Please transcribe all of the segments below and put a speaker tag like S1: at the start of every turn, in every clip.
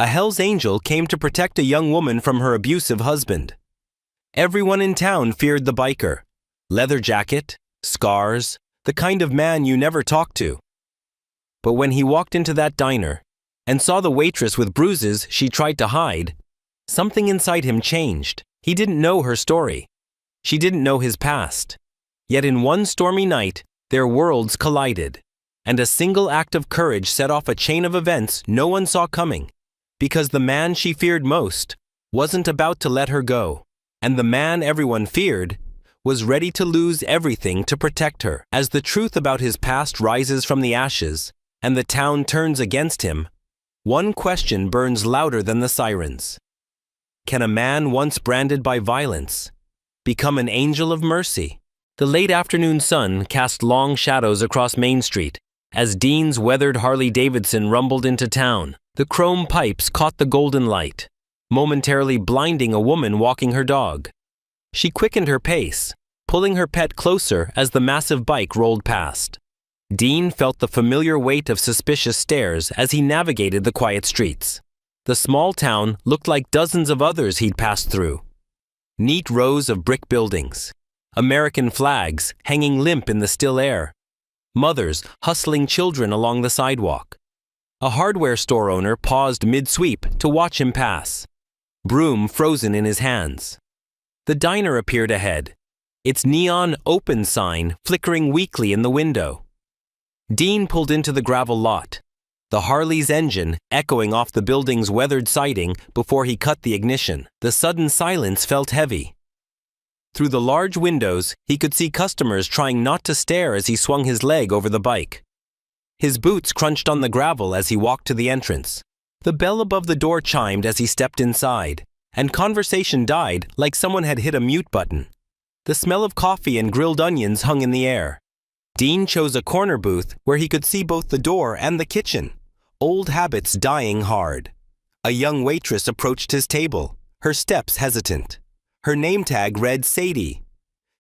S1: A Hell's Angel came to protect a young woman from her abusive husband. Everyone in town feared the biker. Leather jacket, scars, the kind of man you never talk to. But when he walked into that diner and saw the waitress with bruises she tried to hide, something inside him changed. He didn't know her story. She didn't know his past. Yet in one stormy night, their worlds collided, and a single act of courage set off a chain of events no one saw coming, because the man she feared most wasn't about to let her go, and the man everyone feared was ready to lose everything to protect her. As the truth about his past rises from the ashes, and the town turns against him, one question burns louder than the sirens. Can a man once branded by violence become an angel of mercy? The late afternoon sun cast long shadows across Main Street as Dean's weathered Harley-Davidson rumbled into town. The chrome pipes caught the golden light, momentarily blinding a woman walking her dog. She quickened her pace, pulling her pet closer as the massive bike rolled past. Dean felt the familiar weight of suspicious stares as he navigated the quiet streets. The small town looked like dozens of others he'd passed through. Neat rows of brick buildings, American flags hanging limp in the still air, mothers hustling children along the sidewalk. A hardware store owner paused mid-sweep to watch him pass, broom frozen in his hands. The diner appeared ahead, its neon open sign flickering weakly in the window. Dean pulled into the gravel lot, the Harley's engine echoing off the building's weathered siding before he cut the ignition. The sudden silence felt heavy. Through the large windows, he could see customers trying not to stare as he swung his leg over the bike. His boots crunched on the gravel as he walked to the entrance. The bell above the door chimed as he stepped inside, and conversation died like someone had hit a mute button. The smell of coffee and grilled onions hung in the air. Dean chose a corner booth where he could see both the door and the kitchen, old habits dying hard. A young waitress approached his table, her steps hesitant. Her name tag read Sadie.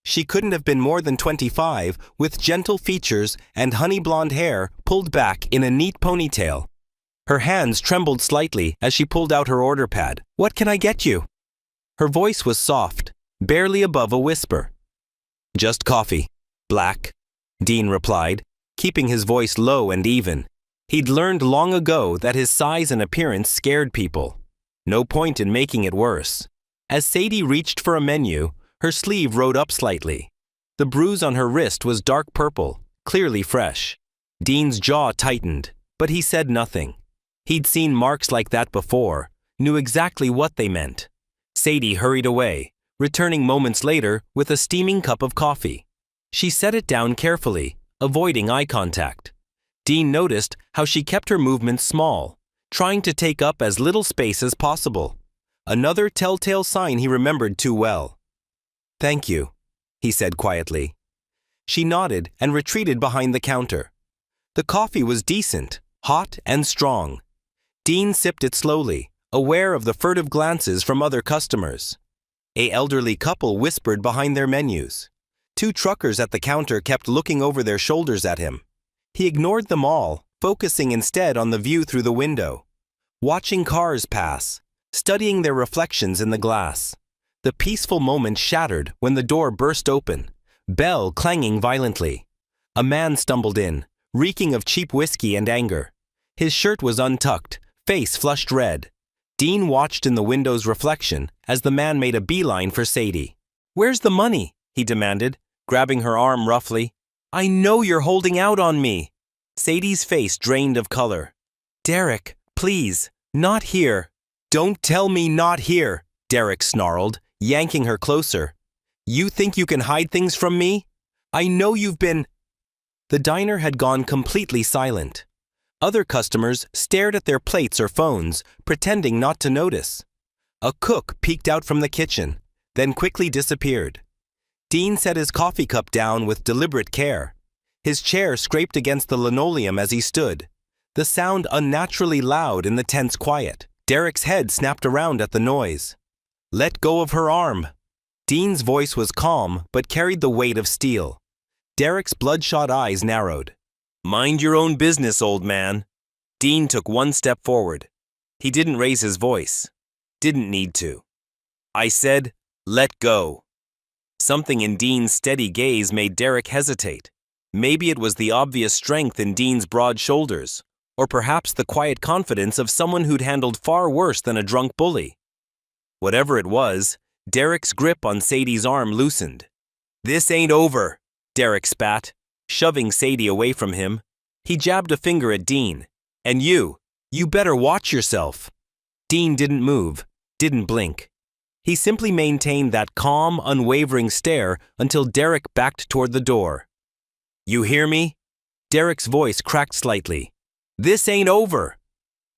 S1: She couldn't have been more than 25, with gentle features and honey blonde hair pulled back in a neat ponytail. Her hands trembled slightly as she pulled out her order pad. "What can I get you?" Her voice was soft, barely above a whisper. "Just coffee, black," Dean replied, keeping his voice low and even. He'd learned long ago that his size and appearance scared people. No point in making it worse. As Sadie reached for a menu, her sleeve rode up slightly. The bruise on her wrist was dark purple, clearly fresh. Dean's jaw tightened, but he said nothing. He'd seen marks like that before, knew exactly what they meant. Sadie hurried away, returning moments later with a steaming cup of coffee. She set it down carefully, avoiding eye contact. Dean noticed how she kept her movements small, trying to take up as little space as possible. Another telltale sign he remembered too well. "Thank you," he said quietly. She nodded and retreated behind the counter. The coffee was decent, hot and strong. Dean sipped it slowly, aware of the furtive glances from other customers. An elderly couple whispered behind their menus. 2 truckers at the counter kept looking over their shoulders at him. He ignored them all, focusing instead on the view through the window. Watching cars pass, studying their reflections in the glass. The peaceful moment shattered when the door burst open, bell clanging violently. A man stumbled in, reeking of cheap whiskey and anger. His shirt was untucked, face flushed red. Dean watched in the window's reflection as the man made a beeline for Sadie. "Where's the money?" he demanded, grabbing her arm roughly. "I know you're holding out on me." Sadie's face drained of color. "Derek, please, not here." "Don't tell me not here," Derek snarled, yanking her closer. "You think you can hide things from me? I know you've been—" The diner had gone completely silent. Other customers stared at their plates or phones, pretending not to notice. A cook peeked out from the kitchen, then quickly disappeared. Dean set his coffee cup down with deliberate care. His chair scraped against the linoleum as he stood, the sound unnaturally loud in the tense quiet. Derek's head snapped around at the noise. "Let go of her arm." Dean's voice was calm but carried the weight of steel. Derek's bloodshot eyes narrowed. "Mind your own business, old man." Dean took one step forward. He didn't raise his voice. Didn't need to. I said, let go. Something in Dean's steady gaze made Derek hesitate. Maybe it was the obvious strength in Dean's broad shoulders, or perhaps the quiet confidence of someone who'd handled far worse than a drunk bully. Whatever it was, Derek's grip on Sadie's arm loosened. This ain't over, Derek spat, shoving Sadie away from him. He jabbed a finger at Dean. And you better watch yourself. Dean didn't move, didn't blink. He simply maintained that calm, unwavering stare until Derek backed toward the door. You hear me? Derek's voice cracked slightly. This ain't over.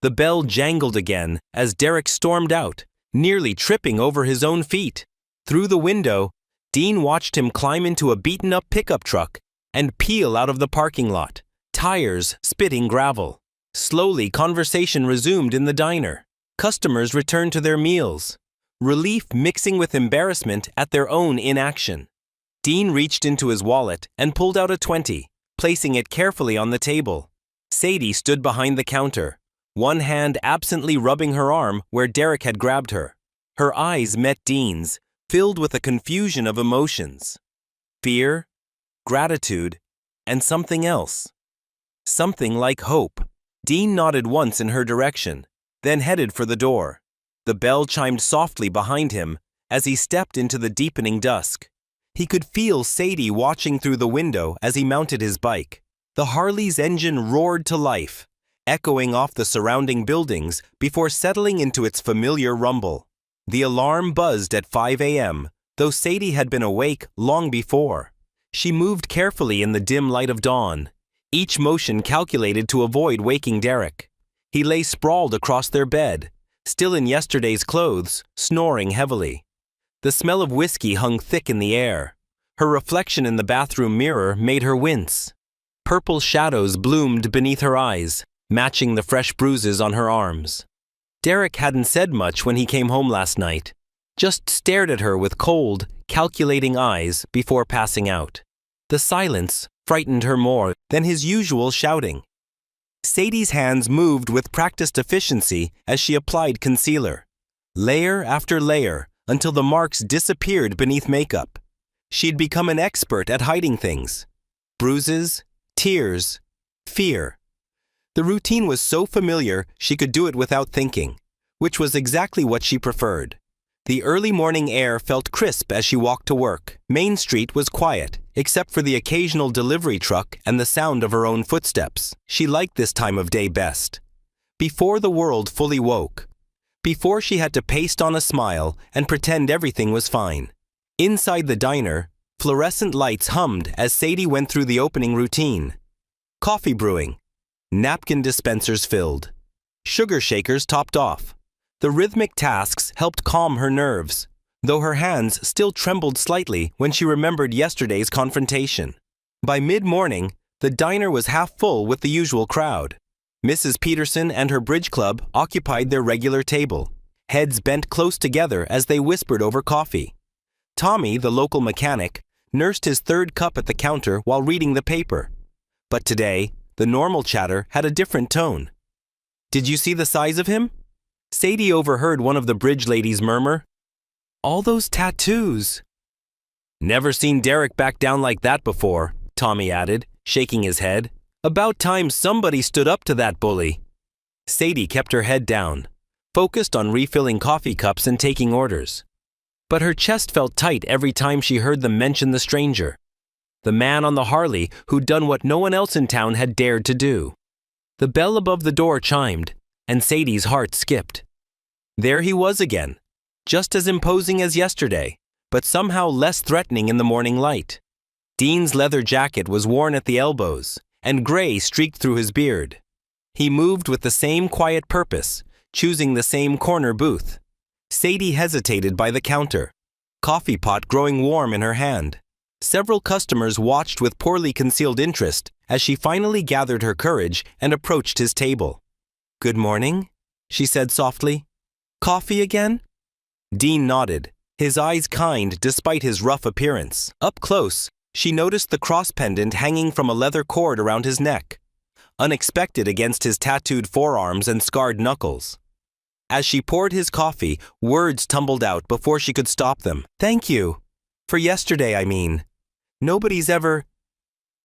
S1: The bell jangled again as Derek stormed out, nearly tripping over his own feet. Through the window, Dean watched him climb into a beaten-up pickup truck and peel out of the parking lot, tires spitting gravel. Slowly, conversation resumed in the diner. Customers returned to their meals, relief mixing with embarrassment at their own inaction. Dean reached into his wallet and pulled out a 20, placing it carefully on the table. Sadie stood behind the counter, one hand absently rubbing her arm where Derek had grabbed her. Her eyes met Dean's, filled with a confusion of emotions. Fear, gratitude, and something else. Something like hope. Dean nodded once in her direction, then headed for the door. The bell chimed softly behind him as he stepped into the deepening dusk. He could feel Sadie watching through the window as he mounted his bike. The Harley's engine roared to life, echoing off the surrounding buildings before settling into its familiar rumble. The alarm buzzed at 5 a.m., though Sadie had been awake long before. She moved carefully in the dim light of dawn, each motion calculated to avoid waking Derek. He lay sprawled across their bed, still in yesterday's clothes, snoring heavily. The smell of whiskey hung thick in the air. Her reflection in the bathroom mirror made her wince. Purple shadows bloomed beneath her eyes, matching the fresh bruises on her arms. Derek hadn't said much when he came home last night, just stared at her with cold, calculating eyes before passing out. The silence frightened her more than his usual shouting. Sadie's hands moved with practiced efficiency as she applied concealer, layer after layer, until the marks disappeared beneath makeup. She'd become an expert at hiding things. Bruises, tears, fear. The routine was so familiar she could do it without thinking, which was exactly what she preferred. The early morning air felt crisp as she walked to work. Main Street was quiet, except for the occasional delivery truck and the sound of her own footsteps. She liked this time of day best. Before the world fully woke. Before she had to paste on a smile and pretend everything was fine. Inside the diner, fluorescent lights hummed as Sadie went through the opening routine. Coffee brewing. Napkin dispensers filled. Sugar shakers topped off. The rhythmic tasks helped calm her nerves, though her hands still trembled slightly when she remembered yesterday's confrontation. By mid-morning, the diner was half full with the usual crowd. Mrs. Peterson and her bridge club occupied their regular table, heads bent close together as they whispered over coffee. Tommy, the local mechanic, nursed his third cup at the counter while reading the paper. But today, the normal chatter had a different tone. Did you see the size of him? Sadie overheard one of the bridge ladies murmur. All those tattoos. Never seen Derek back down like that before, Tommy added, shaking his head. About time somebody stood up to that bully. Sadie kept her head down, focused on refilling coffee cups and taking orders. But her chest felt tight every time she heard them mention the stranger. The man on the Harley who'd done what no one else in town had dared to do. The bell above the door chimed, and Sadie's heart skipped. There he was again, just as imposing as yesterday, but somehow less threatening in the morning light. Dean's leather jacket was worn at the elbows, and gray streaked through his beard. He moved with the same quiet purpose, choosing the same corner booth. Sadie hesitated by the counter, coffee pot growing warm in her hand. Several customers watched with poorly concealed interest as she finally gathered her courage and approached his table. Good morning, she said softly. Coffee again? Dean nodded, his eyes kind despite his rough appearance. Up close, she noticed the cross pendant hanging from a leather cord around his neck, unexpected against his tattooed forearms and scarred knuckles. As she poured his coffee, words tumbled out before she could stop them. Thank you. For yesterday, I mean. Nobody's ever…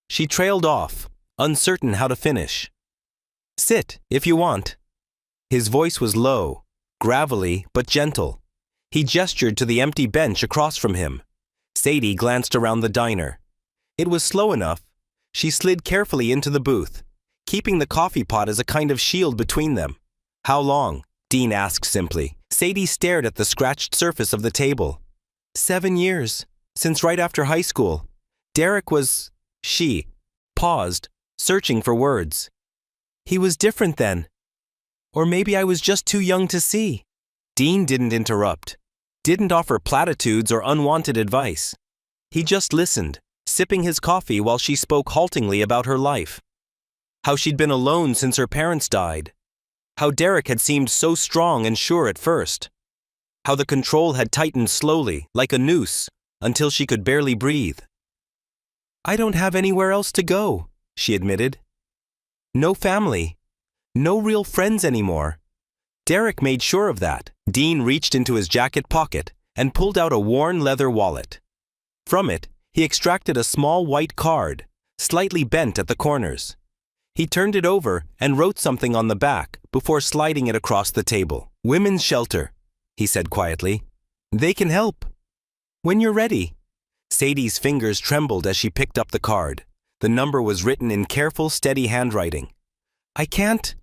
S1: She trailed off, uncertain how to finish. Sit, if you want. His voice was low, gravelly, but gentle. He gestured to the empty bench across from him. Sadie glanced around the diner. It was slow enough. She slid carefully into the booth, keeping the coffee pot as a kind of shield between them. How long? Dean asked simply. Sadie stared at the scratched surface of the table. 7 years, since right after high school. Derek was… She paused, searching for words. He was different then. Or maybe I was just too young to see. Dean didn't interrupt, didn't offer platitudes or unwanted advice. He just listened, sipping his coffee while she spoke haltingly about her life. How she'd been alone since her parents died. How Derek had seemed so strong and sure at first. How the control had tightened slowly, like a noose, until she could barely breathe. I don't have anywhere else to go, she admitted. No family. No real friends anymore. Derek made sure of that. Dean reached into his jacket pocket and pulled out a worn leather wallet. From it, he extracted a small white card, slightly bent at the corners. He turned it over and wrote something on the back before sliding it across the table. Women's shelter, he said quietly. They can help. When you're ready. Sadie's fingers trembled as she picked up the card. The number was written in careful, steady handwriting. I can't,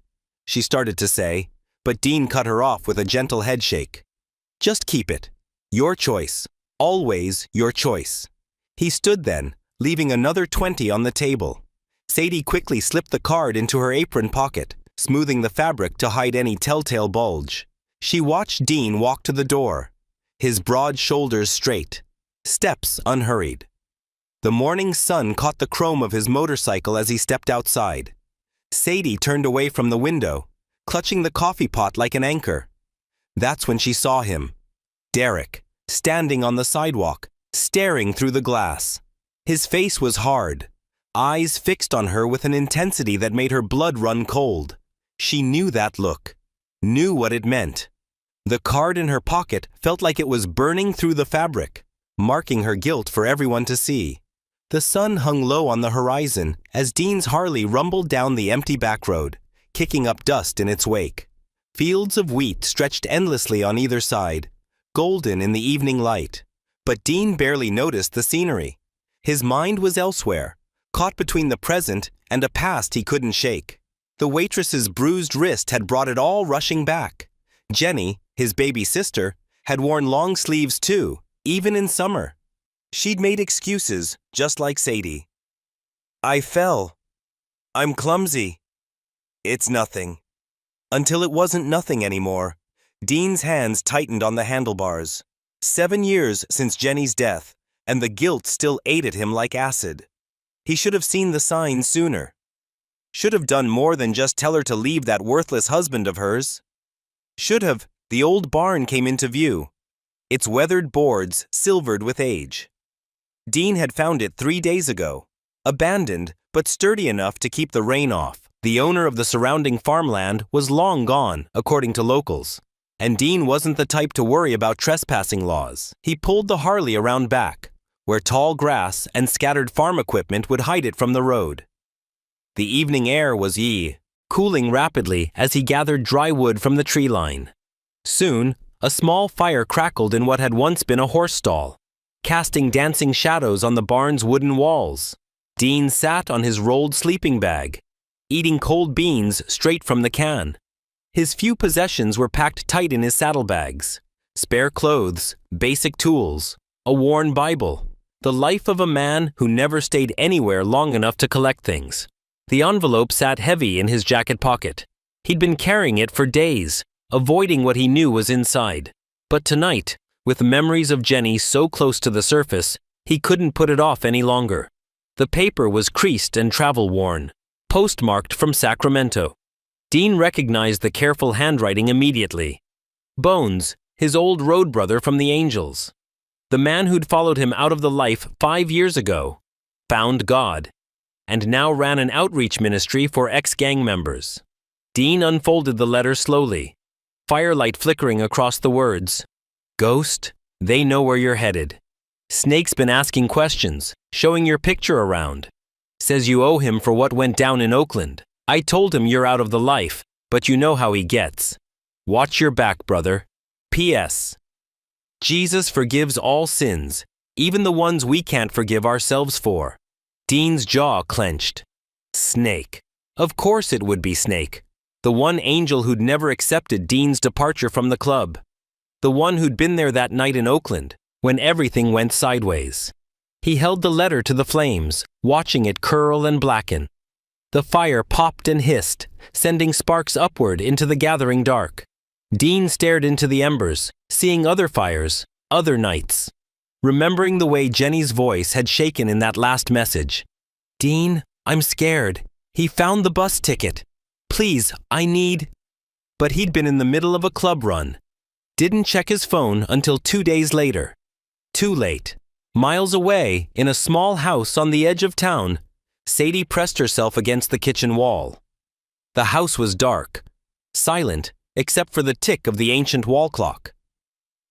S1: she started to say, but Dean cut her off with a gentle headshake. Just keep it. Your choice. Always your choice. He stood then, leaving another 20 on the table. Sadie quickly slipped the card into her apron pocket, smoothing the fabric to hide any telltale bulge. She watched Dean walk to the door, his broad shoulders straight, steps unhurried. The morning sun caught the chrome of his motorcycle as he stepped outside. Sadie turned away from the window, clutching the coffee pot like an anchor. That's when she saw him, Derek, standing on the sidewalk, staring through the glass. His face was hard, eyes fixed on her with an intensity that made her blood run cold. She knew that look, knew what it meant. The card in her pocket felt like it was burning through the fabric, marking her guilt for everyone to see. The sun hung low on the horizon as Dean's Harley rumbled down the empty back road, kicking up dust in its wake. Fields of wheat stretched endlessly on either side, golden in the evening light. But Dean barely noticed the scenery. His mind was elsewhere, caught between the present and a past he couldn't shake. The waitress's bruised wrist had brought it all rushing back. Jenny, his baby sister, had worn long sleeves too, even in summer. She'd made excuses, just like Sadie. I fell. I'm clumsy. It's nothing. Until it wasn't nothing anymore. Dean's hands tightened on the handlebars. 7 years since Jenny's death, and the guilt still ate at him like acid. He should have seen the signs sooner. Should have done more than just tell her to leave that worthless husband of hers. Should have. The old barn came into view, its weathered boards silvered with age. Dean had found it 3 days ago, abandoned but sturdy enough to keep the rain off. The owner of the surrounding farmland was long gone, according to locals, and Dean wasn't the type to worry about trespassing laws. He pulled the Harley around back, where tall grass and scattered farm equipment would hide it from the road. The evening air was cooling rapidly as he gathered dry wood from the tree line. Soon, a small fire crackled in what had once been a horse stall, casting dancing shadows on the barn's wooden walls. Dean sat on his rolled sleeping bag, eating cold beans straight from the can. His few possessions were packed tight in his saddlebags. Spare clothes, basic tools, a worn Bible. The life of a man who never stayed anywhere long enough to collect things. The envelope sat heavy in his jacket pocket. He'd been carrying it for days, avoiding what he knew was inside. But tonight, with memories of Jenny so close to the surface, he couldn't put it off any longer. The paper was creased and travel-worn, postmarked from Sacramento. Dean recognized the careful handwriting immediately. Bones, his old road brother from the Angels. The man who'd followed him out of the life 5 years ago, found God, and now ran an outreach ministry for ex-gang members. Dean unfolded the letter slowly. Firelight flickering across the words. Ghost, they know where you're headed. Snake's been asking questions, showing your picture around. Says you owe him for what went down in Oakland. I told him you're out of the life, but you know how he gets. Watch your back, brother. P.S. Jesus forgives all sins, even the ones we can't forgive ourselves for. Dean's jaw clenched. Snake. Of course it would be Snake. The one angel who'd never accepted Dean's departure from the club. The one who'd been there that night in Oakland, when everything went sideways. He held the letter to the flames, watching it curl and blacken. The fire popped and hissed, sending sparks upward into the gathering dark. Dean stared into the embers, seeing other fires, other nights. Remembering the way Jenny's voice had shaken in that last message. Dean, I'm scared. He found the bus ticket. Please, I need... But he'd been in the middle of a club run. Didn't check his phone until 2 days later. Too late. Miles away, in a small house on the edge of town, Sadie pressed herself against the kitchen wall. The house was dark, silent, except for the tick of the ancient wall clock.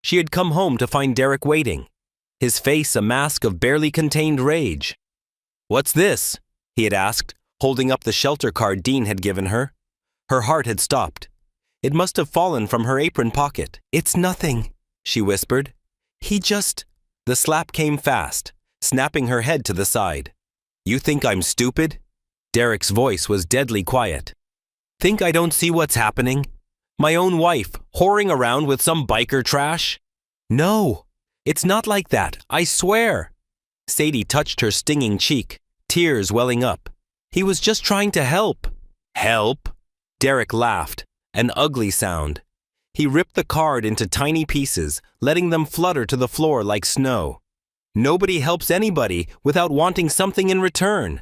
S1: She had come home to find Derek waiting, his face a mask of barely contained rage. What's this? He had asked, holding up the shelter card Dean had given her. Her heart had stopped. It must have fallen from her apron pocket. It's nothing, she whispered. He just... The slap came fast, snapping her head to the side. You think I'm stupid? Derek's voice was deadly quiet. Think I don't see what's happening? My own wife, whoring around with some biker trash? No, it's not like that, I swear. Sadie touched her stinging cheek, tears welling up. He was just trying to help. Help? Derek laughed, an ugly sound. He ripped the card into tiny pieces, letting them flutter to the floor like snow. Nobody helps anybody without wanting something in return.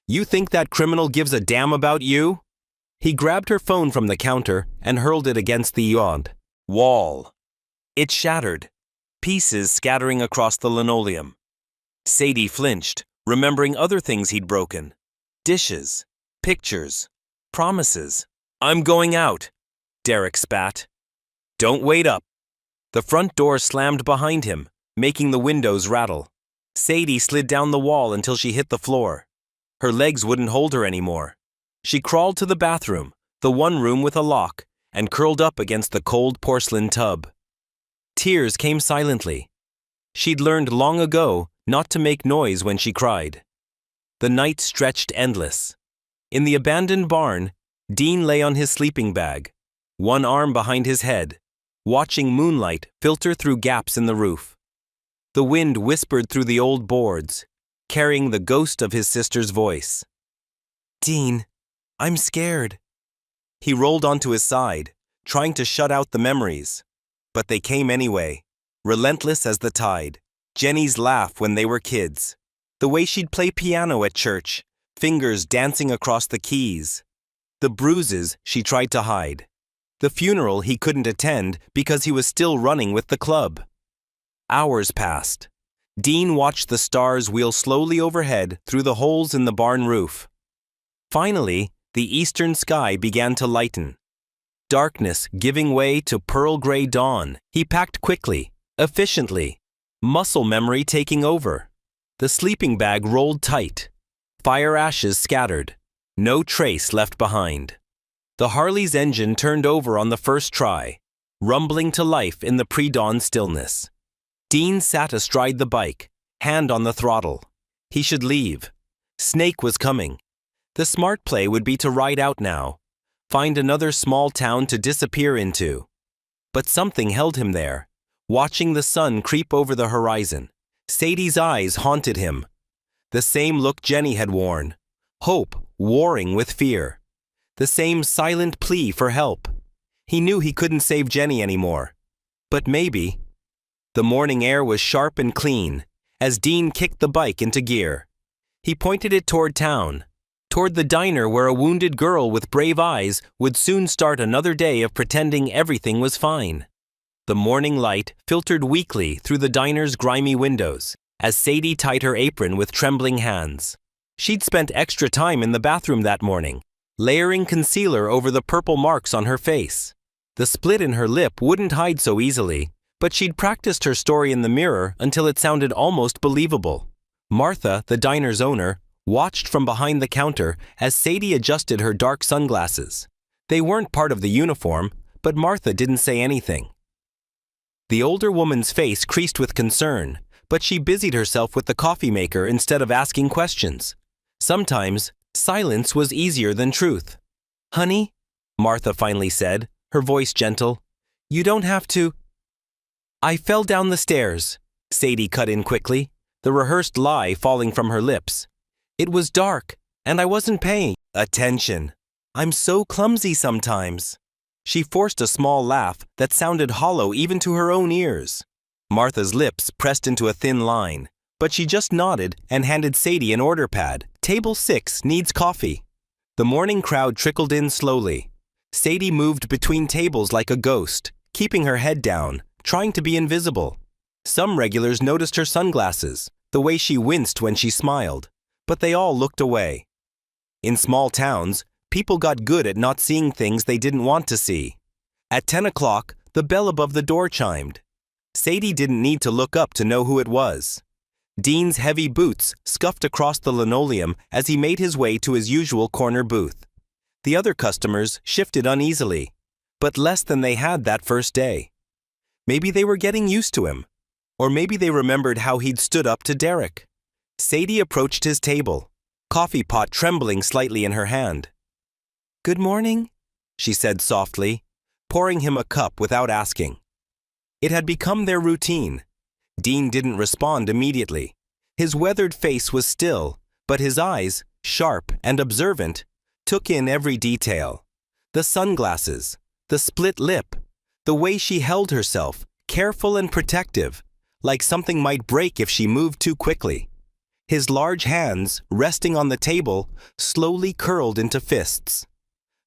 S1: You think that criminal gives a damn about you? He grabbed her phone from the counter and hurled it against the wall. It shattered, pieces scattering across the linoleum. Sadie flinched, remembering other things he'd broken. Dishes, pictures, promises. I'm going out, Derek spat. Don't wait up. The front door slammed behind him, making the windows rattle. Sadie slid down the wall until she hit the floor. Her legs wouldn't hold her anymore. She crawled to the bathroom, the one room with a lock, and curled up against the cold porcelain tub. Tears came silently. She'd learned long ago not to make noise when she cried. The night stretched endless. In the abandoned barn, Dean lay on his sleeping bag, one arm behind his head, watching moonlight filter through gaps in the roof. The wind whispered through the old boards, carrying the ghost of his sister's voice. Dean, I'm scared. He rolled onto his side, trying to shut out the memories. But they came anyway, relentless as the tide. Jenny's laugh when they were kids. The way she'd play piano at church, fingers dancing across the keys. The bruises she tried to hide. The funeral he couldn't attend because he was still running with the club. Hours passed. Dean watched the stars wheel slowly overhead through the holes in the barn roof. Finally, the eastern sky began to lighten. Darkness giving way to pearl-gray dawn. He packed quickly, efficiently, muscle memory taking over. The sleeping bag rolled tight. Fire ashes scattered. No trace left behind. The Harley's engine turned over on the first try, rumbling to life in the pre-dawn stillness. Dean sat astride the bike, hand on the throttle. He should leave. Snake was coming. The smart play would be to ride out now, find another small town to disappear into. But something held him there, watching the sun creep over the horizon. Sadie's eyes haunted him. The same look Jenny had worn, hope warring with fear. The same silent plea for help. He knew he couldn't save Jenny anymore. But maybe. The morning air was sharp and clean, as Dean kicked the bike into gear. He pointed it toward town, toward the diner where a wounded girl with brave eyes would soon start another day of pretending everything was fine. The morning light filtered weakly through the diner's grimy windows, as Sadie tied her apron with trembling hands. She'd spent extra time in the bathroom that morning, layering concealer over the purple marks on her face. The split in her lip wouldn't hide so easily, but she'd practiced her story in the mirror until it sounded almost believable. Martha, the diner's owner, watched from behind the counter as Sadie adjusted her dark sunglasses. They weren't part of the uniform, but Martha didn't say anything. The older woman's face creased with concern, but she busied herself with the coffee maker instead of asking questions. Sometimes, silence was easier than truth. "Honey," Martha finally said, her voice gentle, "you don't have to." "I fell down the stairs," Sadie cut in quickly, the rehearsed lie falling from her lips. "It was dark, and I wasn't paying attention. I'm so clumsy sometimes." She forced a small laugh that sounded hollow even to her own ears. Martha's lips pressed into a thin line, but she just nodded and handed Sadie an order pad. "Table 6 needs coffee." The morning crowd trickled in slowly. Sadie moved between tables like a ghost, keeping her head down, trying to be invisible. Some regulars noticed her sunglasses, the way she winced when she smiled, but they all looked away. In small towns, people got good at not seeing things they didn't want to see. At 10 o'clock, the bell above the door chimed. Sadie didn't need to look up to know who it was. Dean's heavy boots scuffed across the linoleum as he made his way to his usual corner booth. The other customers shifted uneasily, but less than they had that first day. Maybe they were getting used to him, or maybe they remembered how he'd stood up to Derek. Sadie approached his table, coffee pot trembling slightly in her hand. "Good morning," she said softly, pouring him a cup without asking. It had become their routine. Dean didn't respond immediately. His weathered face was still, but his eyes, sharp and observant, took in every detail. The sunglasses, the split lip, the way she held herself, careful and protective, like something might break if she moved too quickly. His large hands, resting on the table, slowly curled into fists.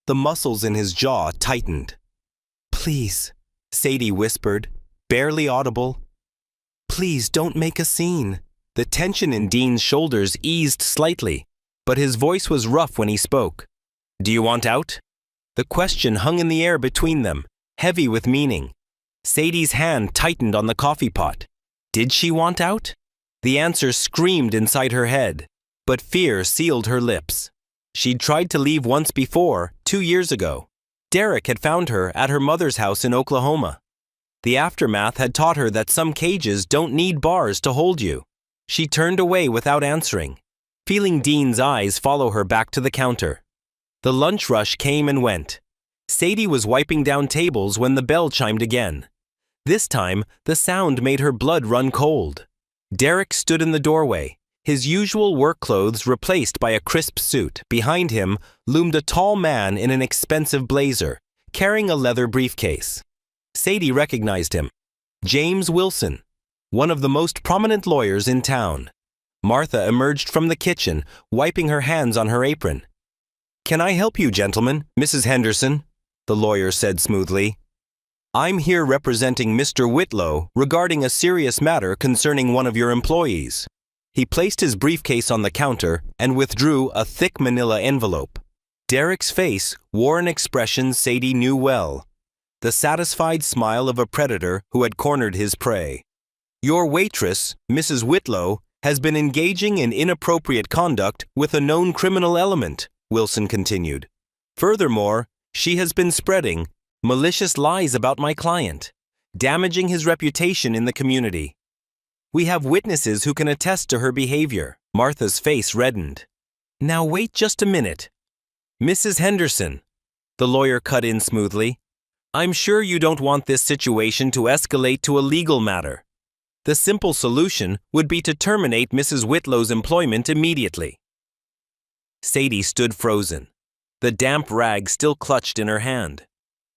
S1: The muscles in his jaw tightened. "Please," Sadie whispered, barely audible. "Please don't make a scene." The tension in Dean's shoulders eased slightly, but his voice was rough when he spoke. "Do you want out?" The question hung in the air between them, heavy with meaning. Sadie's hand tightened on the coffee pot. Did she want out? The answer screamed inside her head, but fear sealed her lips. She'd tried to leave once before, 2 years ago. Derek had found her at her mother's house in Oklahoma. The aftermath had taught her that some cages don't need bars to hold you. She turned away without answering, feeling Dean's eyes follow her back to the counter. The lunch rush came and went. Sadie was wiping down tables when the bell chimed again. This time, the sound made her blood run cold. Derek stood in the doorway, his usual work clothes replaced by a crisp suit. Behind him loomed a tall man in an expensive blazer, carrying a leather briefcase. Sadie recognized him. James Wilson, one of the most prominent lawyers in town. Martha emerged from the kitchen, wiping her hands on her apron. "Can I help you, gentlemen, Mrs. Henderson?" the lawyer said smoothly. "I'm here representing Mr. Whitlow regarding a serious matter concerning one of your employees." He placed his briefcase on the counter and withdrew a thick manila envelope. Derek's face wore an expression Sadie knew well, the satisfied smile of a predator who had cornered his prey. "Your waitress, Mrs. Whitlow, has been engaging in inappropriate conduct with a known criminal element," Wilson continued. "Furthermore, she has been spreading malicious lies about my client, damaging his reputation in the community. We have witnesses who can attest to her behavior." Martha's face reddened. "Now wait just a minute. Mrs. Henderson," the lawyer cut in smoothly, "I'm sure you don't want this situation to escalate to a legal matter. The simple solution would be to terminate Mrs. Whitlow's employment immediately." Sadie stood frozen, the damp rag still clutched in her hand.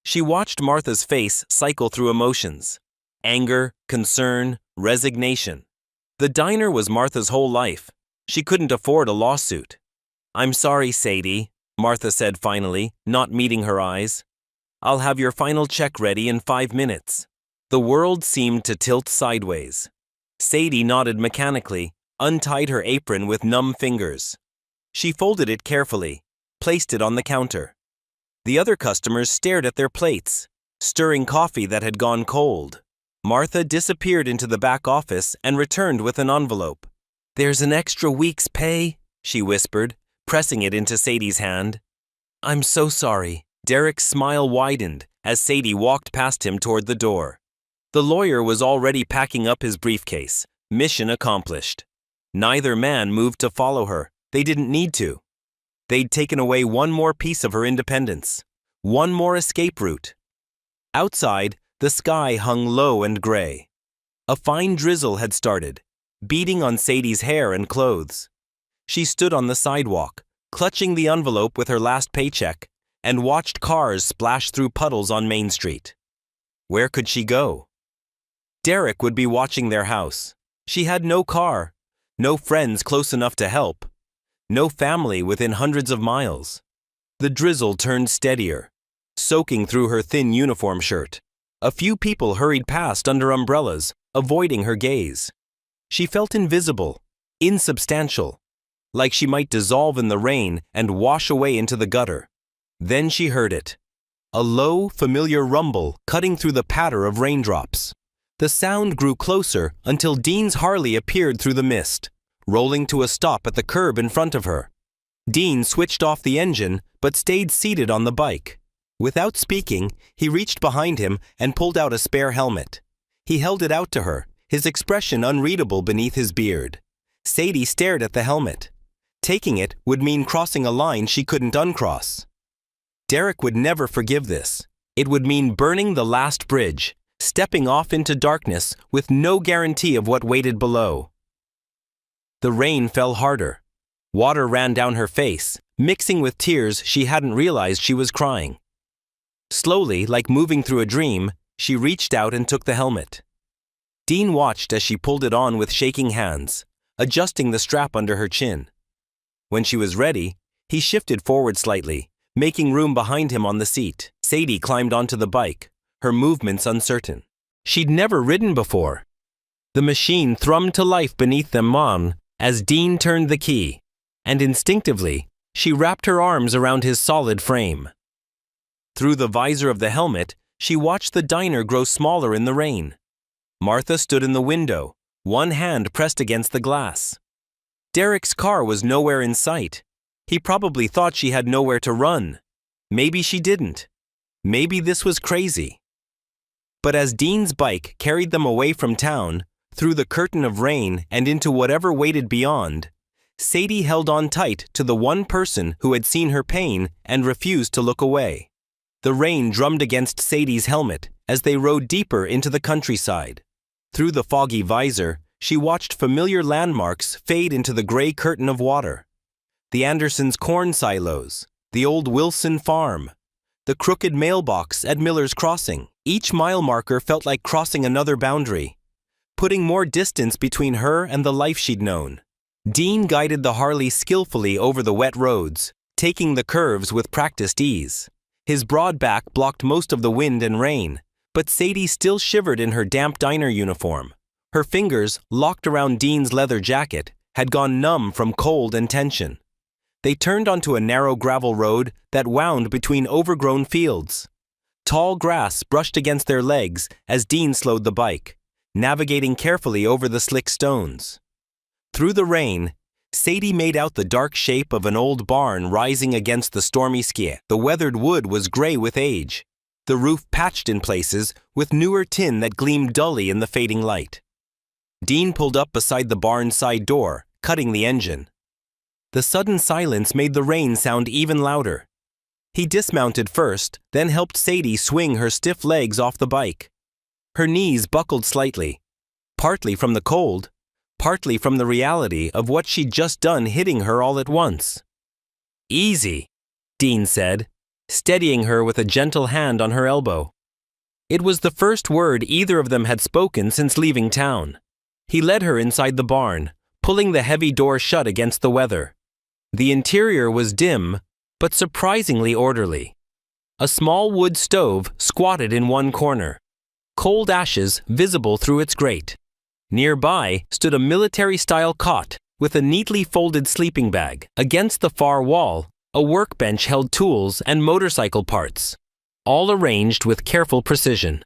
S1: She watched Martha's face cycle through emotions: anger, concern, resignation. The diner was Martha's whole life. She couldn't afford a lawsuit. "I'm sorry, Sadie," Martha said finally, not meeting her eyes. "I'll have your final check ready in 5 minutes." The world seemed to tilt sideways. Sadie nodded mechanically, untied her apron with numb fingers. She folded it carefully, placed it on the counter. The other customers stared at their plates, stirring coffee that had gone cold. Martha disappeared into the back office and returned with an envelope. "There's an extra week's pay," she whispered, pressing it into Sadie's hand. "I'm so sorry." Derek's smile widened as Sadie walked past him toward the door. The lawyer was already packing up his briefcase. Mission accomplished. Neither man moved to follow her. They didn't need to. They'd taken away one more piece of her independence, one more escape route. Outside, the sky hung low and gray. A fine drizzle had started, beating on Sadie's hair and clothes. She stood on the sidewalk, clutching the envelope with her last paycheck, and watched cars splash through puddles on Main Street. Where could she go? Derek would be watching their house. She had no car, no friends close enough to help, no family within hundreds of miles. The drizzle turned steadier, soaking through her thin uniform shirt. A few people hurried past under umbrellas, avoiding her gaze. She felt invisible, insubstantial, like she might dissolve in the rain and wash away into the gutter. Then she heard it. A low, familiar rumble cutting through the patter of raindrops. The sound grew closer until Dean's Harley appeared through the mist, rolling to a stop at the curb in front of her. Dean switched off the engine but stayed seated on the bike. Without speaking, he reached behind him and pulled out a spare helmet. He held it out to her, his expression unreadable beneath his beard. Sadie stared at the helmet. Taking it would mean crossing a line she couldn't uncross. Derek would never forgive this. It would mean burning the last bridge, stepping off into darkness with no guarantee of what waited below. The rain fell harder. Water ran down her face, mixing with tears she hadn't realized she was crying. Slowly, like moving through a dream, she reached out and took the helmet. Dean watched as she pulled it on with shaking hands, adjusting the strap under her chin. When she was ready, he shifted forward slightly, making room behind him on the seat. Sadie climbed onto the bike, her movements uncertain. She'd never ridden before. The machine thrummed to life beneath them as Dean turned the key, and instinctively, she wrapped her arms around his solid frame. Through the visor of the helmet, she watched the diner grow smaller in the rain. Martha stood in the window, one hand pressed against the glass. Derek's car was nowhere in sight. He probably thought she had nowhere to run. Maybe she didn't. Maybe this was crazy. But as Dean's bike carried them away from town, through the curtain of rain and into whatever waited beyond, Sadie held on tight to the one person who had seen her pain and refused to look away. The rain drummed against Sadie's helmet as they rode deeper into the countryside. Through the foggy visor, she watched familiar landmarks fade into the gray curtain of water. The Andersons' corn silos, the old Wilson farm, the crooked mailbox at Miller's Crossing. Each mile marker felt like crossing another boundary, putting more distance between her and the life she'd known. Dean guided the Harley skillfully over the wet roads, taking the curves with practiced ease. His broad back blocked most of the wind and rain, but Sadie still shivered in her damp diner uniform. Her fingers, locked around Dean's leather jacket, had gone numb from cold and tension. They turned onto a narrow gravel road that wound between overgrown fields. Tall grass brushed against their legs as Dean slowed the bike, navigating carefully over the slick stones. Through the rain, Sadie made out the dark shape of an old barn rising against the stormy sky. The weathered wood was gray with age, the roof patched in places with newer tin that gleamed dully in the fading light. Dean pulled up beside the barn's side door, cutting the engine. The sudden silence made the rain sound even louder. He dismounted first, then helped Sadie swing her stiff legs off the bike. Her knees buckled slightly, partly from the cold, partly from the reality of what she'd just done hitting her all at once. "Easy," Dean said, steadying her with a gentle hand on her elbow. It was the first word either of them had spoken since leaving town. He led her inside the barn, pulling the heavy door shut against the weather. The interior was dim, but surprisingly orderly. A small wood stove squatted in one corner, cold ashes visible through its grate. Nearby stood a military-style cot with a neatly folded sleeping bag. Against the far wall, a workbench held tools and motorcycle parts. all arranged with careful precision.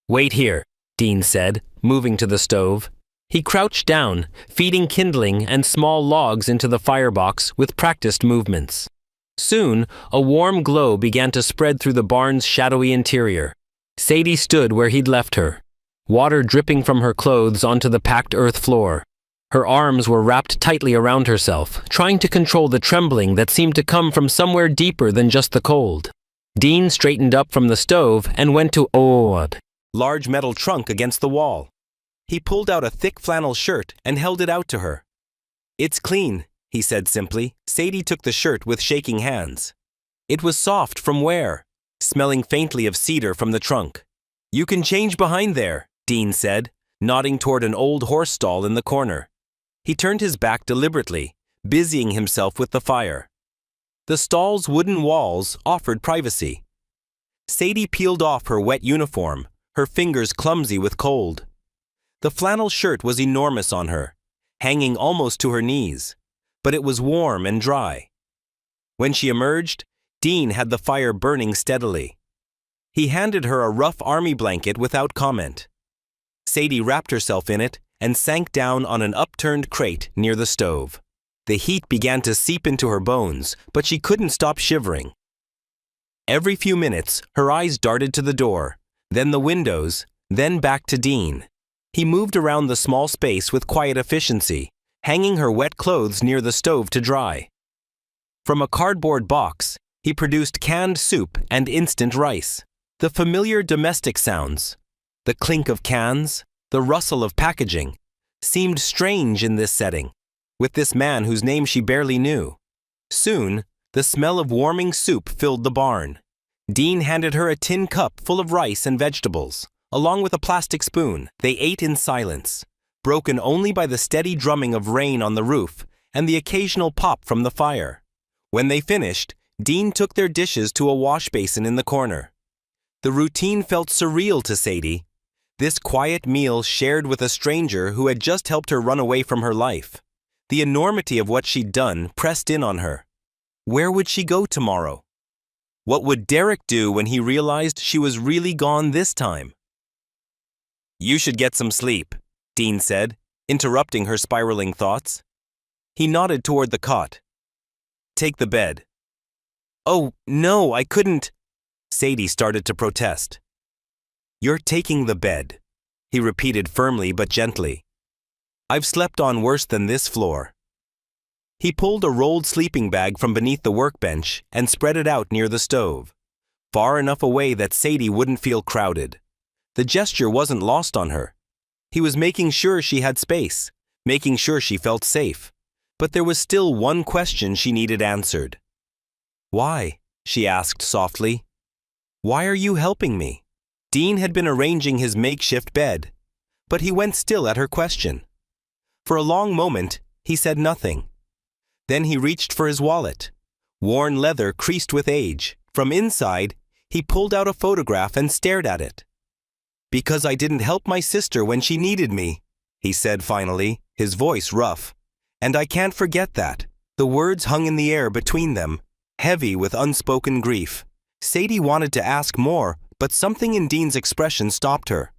S1: "Wait here," Dean said, moving to the stove. He crouched down, feeding kindling and small logs into the firebox with practiced movements. Soon, a warm glow began to spread through the barn's shadowy interior. Sadie stood where he'd left her, water dripping from her clothes onto the packed earth floor. Her arms were wrapped tightly around herself, trying to control the trembling that seemed to come from somewhere deeper than just the cold. Dean straightened up from the stove and went to Odd, large metal trunk against the wall. He pulled out a thick flannel shirt and held it out to her. "It's clean," he said simply. Sadie took the shirt with shaking hands. It was soft from wear, smelling faintly of cedar from the trunk. "You can change behind there," Dean said, nodding toward an old horse stall in the corner. He turned his back deliberately, busying himself with the fire. The stall's wooden walls offered privacy. Sadie peeled off her wet uniform, her fingers clumsy with cold. The flannel shirt was enormous on her, hanging almost to her knees, but it was warm and dry. When she emerged, Dean had the fire burning steadily. He handed her a rough army blanket without comment. Sadie wrapped herself in it and sank down on an upturned crate near the stove. The heat began to seep into her bones, but she couldn't stop shivering. Every few minutes, her eyes darted to the door, then the windows, then back to Dean. He moved around the small space with quiet efficiency, hanging her wet clothes near the stove to dry. From a cardboard box, he produced canned soup and instant rice. The familiar domestic sounds, the clink of cans, the rustle of packaging, seemed strange in this setting, with this man whose name she barely knew. Soon, the smell of warming soup filled the barn. Dean handed her a tin cup full of rice and vegetables, along with a plastic spoon. They ate in silence, broken only by the steady drumming of rain on the roof and the occasional pop from the fire. When they finished, Dean took their dishes to a wash basin in the corner. The routine felt surreal to Sadie. This quiet meal shared with a stranger who had just helped her run away from her life. The enormity of what she'd done pressed in on her. Where would she go tomorrow? What would Derek do when he realized she was really gone this time? "You should get some sleep," Dean said, interrupting her spiraling thoughts. He nodded toward the cot. "Take the bed." "Oh, no, I couldn't." Sadie started to protest. "You're taking the bed," he repeated firmly but gently. "I've slept on worse than this floor." He pulled a rolled sleeping bag from beneath the workbench and spread it out near the stove, far enough away that Sadie wouldn't feel crowded. The gesture wasn't lost on her. He was making sure she had space, making sure she felt safe. But there was still one question she needed answered. "Why?" she asked softly. "Why are you helping me?" Dean had been arranging his makeshift bed, but he went still at her question. For a long moment, he said nothing. Then he reached for his wallet, worn leather creased with age. From inside, he pulled out a photograph and stared at it. "Because I didn't help my sister when she needed me," he said finally, his voice rough. "And I can't forget that." The words hung in the air between them, heavy with unspoken grief. Sadie wanted to ask more, but something in Dean's expression stopped her.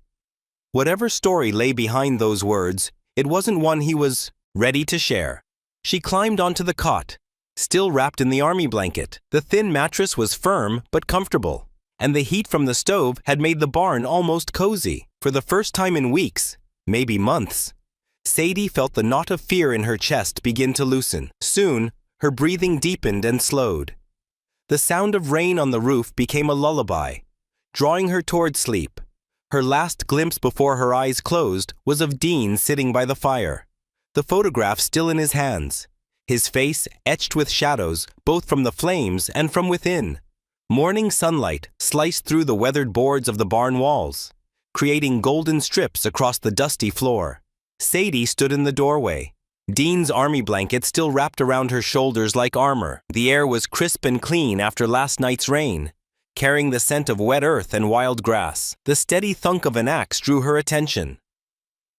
S1: Whatever story lay behind those words, it wasn't one he was ready to share. She climbed onto the cot, still wrapped in the army blanket. The thin mattress was firm but comfortable, and the heat from the stove had made the barn almost cozy. For the first time in weeks, maybe months, Sadie felt the knot of fear in her chest begin to loosen. Soon, her breathing deepened and slowed. The sound of rain on the roof became a lullaby, drawing her toward sleep. Her last glimpse before her eyes closed was of Dean sitting by the fire, the photograph still in his hands, his face etched with shadows both from the flames and from within. Morning sunlight sliced through the weathered boards of the barn walls, creating golden strips across the dusty floor. Sadie stood in the doorway, Dean's army blanket still wrapped around her shoulders like armor. The air was crisp and clean after last night's rain, carrying the scent of wet earth and wild grass. The steady thunk of an axe drew her attention.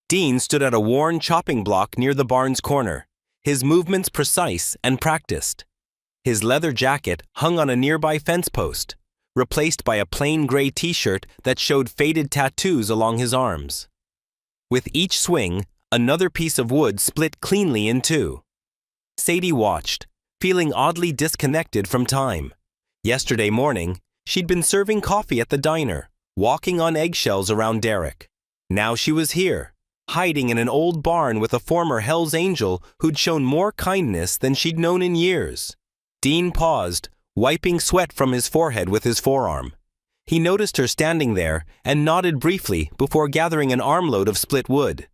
S1: Dean stood at a worn chopping block near the barn's corner, his movements precise and practiced. His leather jacket hung on a nearby fence post, replaced by a plain gray t-shirt that showed faded tattoos along his arms. With each swing, another piece of wood split cleanly in two. Sadie watched, feeling oddly disconnected from time. Yesterday morning, she'd been serving coffee at the diner, walking on eggshells around Derek. Now she was here, hiding in an old barn with a former Hell's Angel who'd shown more kindness than she'd known in years. Dean paused, wiping sweat from his forehead with his forearm. He noticed her standing there and nodded briefly before gathering an armload of split wood.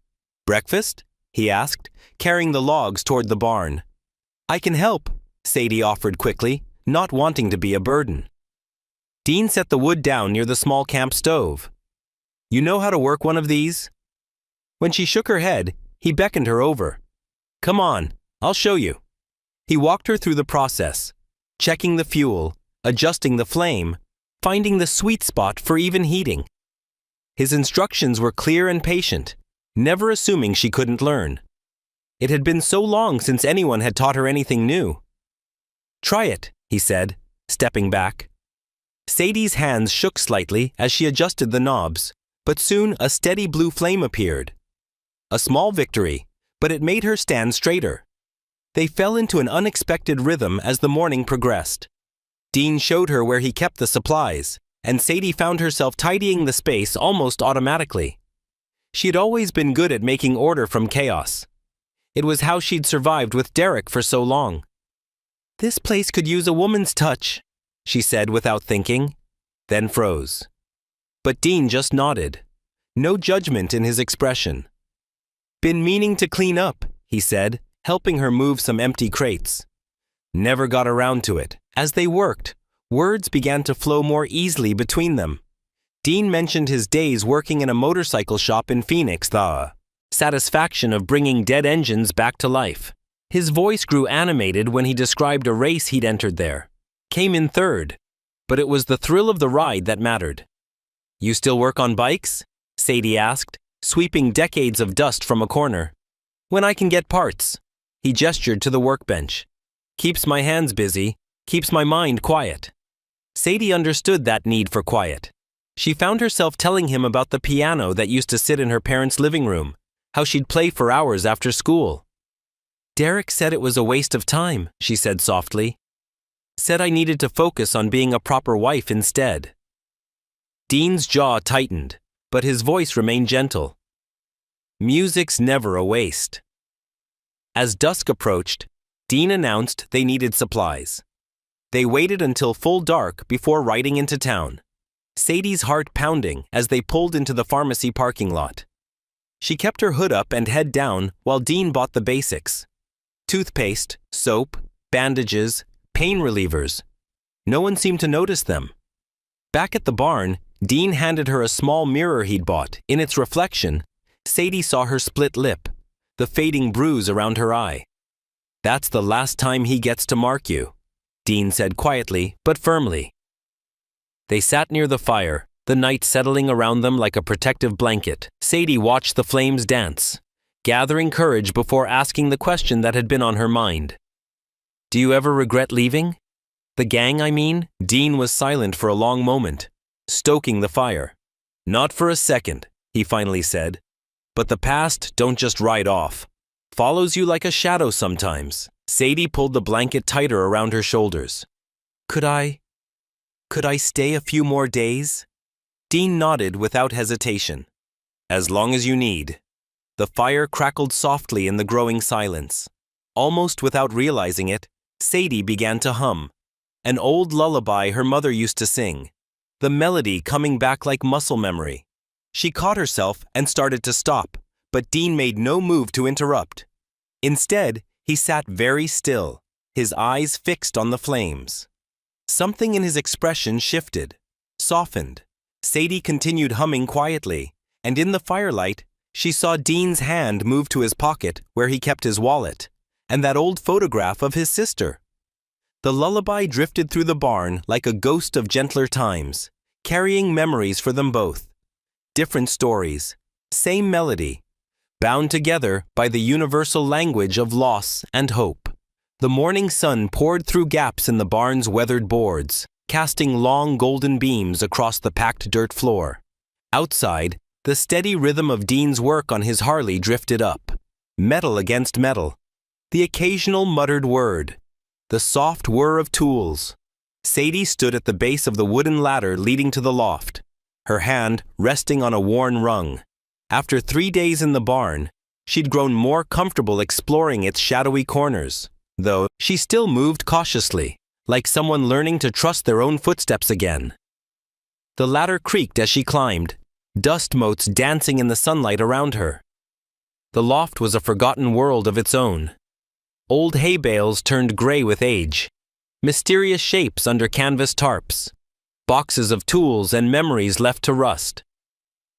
S1: "Breakfast?" he asked, carrying the logs toward the barn. "I can help," Sadie offered quickly, not wanting to be a burden. Dean set the wood down near the small camp stove. "You know how to work one of these?" When she shook her head, he beckoned her over. "Come on, I'll show you." He walked her through the process, checking the fuel, adjusting the flame, finding the sweet spot for even heating. His instructions were clear and patient, never assuming she couldn't learn. It had been so long since anyone had taught her anything new. "Try it," he said, stepping back. Sadie's hands shook slightly as she adjusted the knobs, but soon a steady blue flame appeared. A small victory, but it made her stand straighter. They fell into an unexpected rhythm as the morning progressed. Dean showed her where he kept the supplies, and Sadie found herself tidying the space almost automatically. She had always been good at making order from chaos. It was how she'd survived with Derek for so long. "This place could use a woman's touch," she said without thinking, then froze. But Dean just nodded, no judgment in his expression. "Been meaning to clean up," he said, helping her move some empty crates. Never got around to it. As they worked, words began to flow more easily between them. Dean mentioned his days working in a motorcycle shop in Phoenix, the satisfaction of bringing dead engines back to life. His voice grew animated when he described a race he'd entered there. Came in third, but it was the thrill of the ride that mattered. "You still work on bikes?" Sadie asked, sweeping decades of dust from a corner. "When I can get parts." He gestured to the workbench. "Keeps my hands busy, keeps my mind quiet." Sadie understood that need for quiet. She found herself telling him about the piano that used to sit in her parents' living room, how she'd play for hours after school. "Derek said it was a waste of time," she said softly. "Said I needed to focus on being a proper wife instead." Dean's jaw tightened, but his voice remained gentle. "Music's never a waste." As dusk approached, Dean announced they needed supplies. They waited until full dark before riding into town, Sadie's heart pounding as they pulled into the pharmacy parking lot. She kept her hood up and head down while Dean bought the basics: toothpaste, soap, bandages, pain relievers. No one seemed to notice them. Back at the barn, Dean handed her a small mirror he'd bought. In its reflection, Sadie saw her split lip, the fading bruise around her eye. "That's the last time he gets to mark you," Dean said quietly but firmly. They sat near the fire, the night settling around them like a protective blanket. Sadie watched the flames dance, gathering courage before asking the question that had been on her mind. "Do you ever regret leaving? The gang, I mean?" Dean was silent for a long moment, stoking the fire. "Not for a second," he finally said. "But the past don't just ride off. Follows you like a shadow sometimes." Sadie pulled the blanket tighter around her shoulders. Could I stay a few more days?" Dean nodded without hesitation. "As long as you need." The fire crackled softly in the growing silence. Almost without realizing it, Sadie began to hum, an old lullaby her mother used to sing, the melody coming back like muscle memory. She caught herself and started to stop, but Dean made no move to interrupt. Instead, he sat very still, his eyes fixed on the flames. Something in his expression shifted, softened. Sadie continued humming quietly, and in the firelight, she saw Dean's hand move to his pocket where he kept his wallet, and that old photograph of his sister. The lullaby drifted through the barn like a ghost of gentler times, carrying memories for them both. Different stories, same melody, bound together by the universal language of loss and hope. The morning sun poured through gaps in the barn's weathered boards, casting long golden beams across the packed dirt floor. Outside, the steady rhythm of Dean's work on his Harley drifted up, metal against metal. The occasional muttered word, the soft whir of tools. Sadie stood at the base of the wooden ladder leading to the loft, her hand resting on a worn rung. After 3 days in the barn, she'd grown more comfortable exploring its shadowy corners, though she still moved cautiously, like someone learning to trust their own footsteps again. The ladder creaked as she climbed, dust motes dancing in the sunlight around her. The loft was a forgotten world of its own. Old hay bales turned gray with age, mysterious shapes under canvas tarps, boxes of tools and memories left to rust.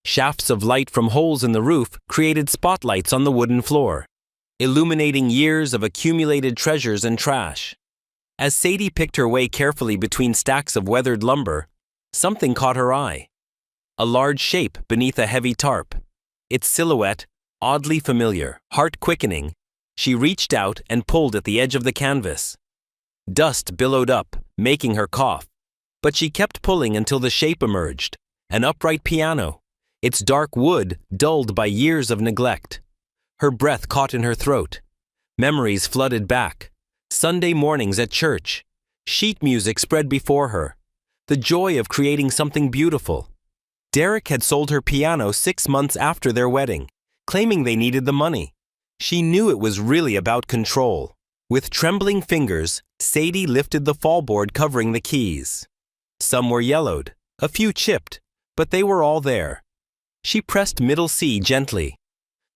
S1: Shafts of light from holes in the roof created spotlights on the wooden floor, illuminating years of accumulated treasures and trash. As Sadie picked her way carefully between stacks of weathered lumber, something caught her eye. A large shape beneath a heavy tarp. Its silhouette, oddly familiar, heart-quickening, she reached out and pulled at the edge of the canvas. Dust billowed up, making her cough, but she kept pulling until the shape emerged, an upright piano, its dark wood dulled by years of neglect. Her breath caught in her throat. Memories flooded back. Sunday mornings at church. Sheet music spread before her. The joy of creating something beautiful. Derek had sold her piano 6 months after their wedding, claiming they needed the money. She knew it was really about control. With trembling fingers, Sadie lifted the fallboard covering the keys. Some were yellowed, a few chipped, but they were all there. She pressed middle C gently.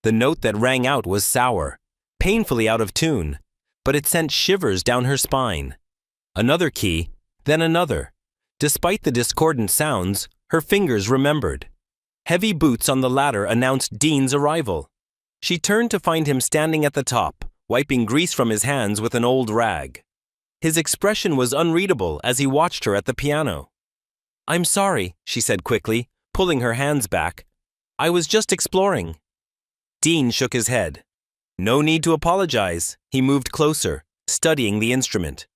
S1: The note that rang out was sour, painfully out of tune, but it sent shivers down her spine. Another key, then another. Despite the discordant sounds, her fingers remembered. Heavy boots on the ladder announced Dean's arrival. She turned to find him standing at the top, wiping grease from his hands with an old rag. His expression was unreadable as he watched her at the piano. "I'm sorry," she said quickly, pulling her hands back. "I was just exploring." Dean shook his head. "No need to apologize." He moved closer, studying the instrument.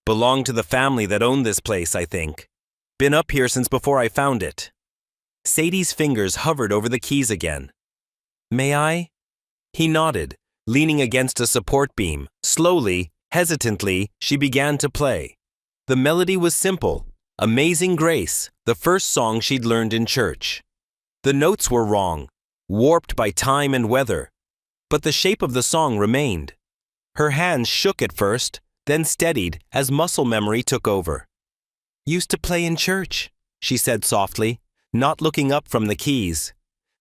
S1: "Belonged to the family that owned this place, I think. Been up here since before I found it." Sadie's fingers hovered over the keys again. "May I?" He nodded, leaning against a support beam. Slowly, hesitantly, she began to play. The melody was simple, Amazing Grace, the first song she'd learned in church. The notes were wrong, warped by time and weather, but the shape of the song remained. Her hands shook at first, then steadied as muscle memory took over. "Used to play in church," she said softly, not looking up from the keys.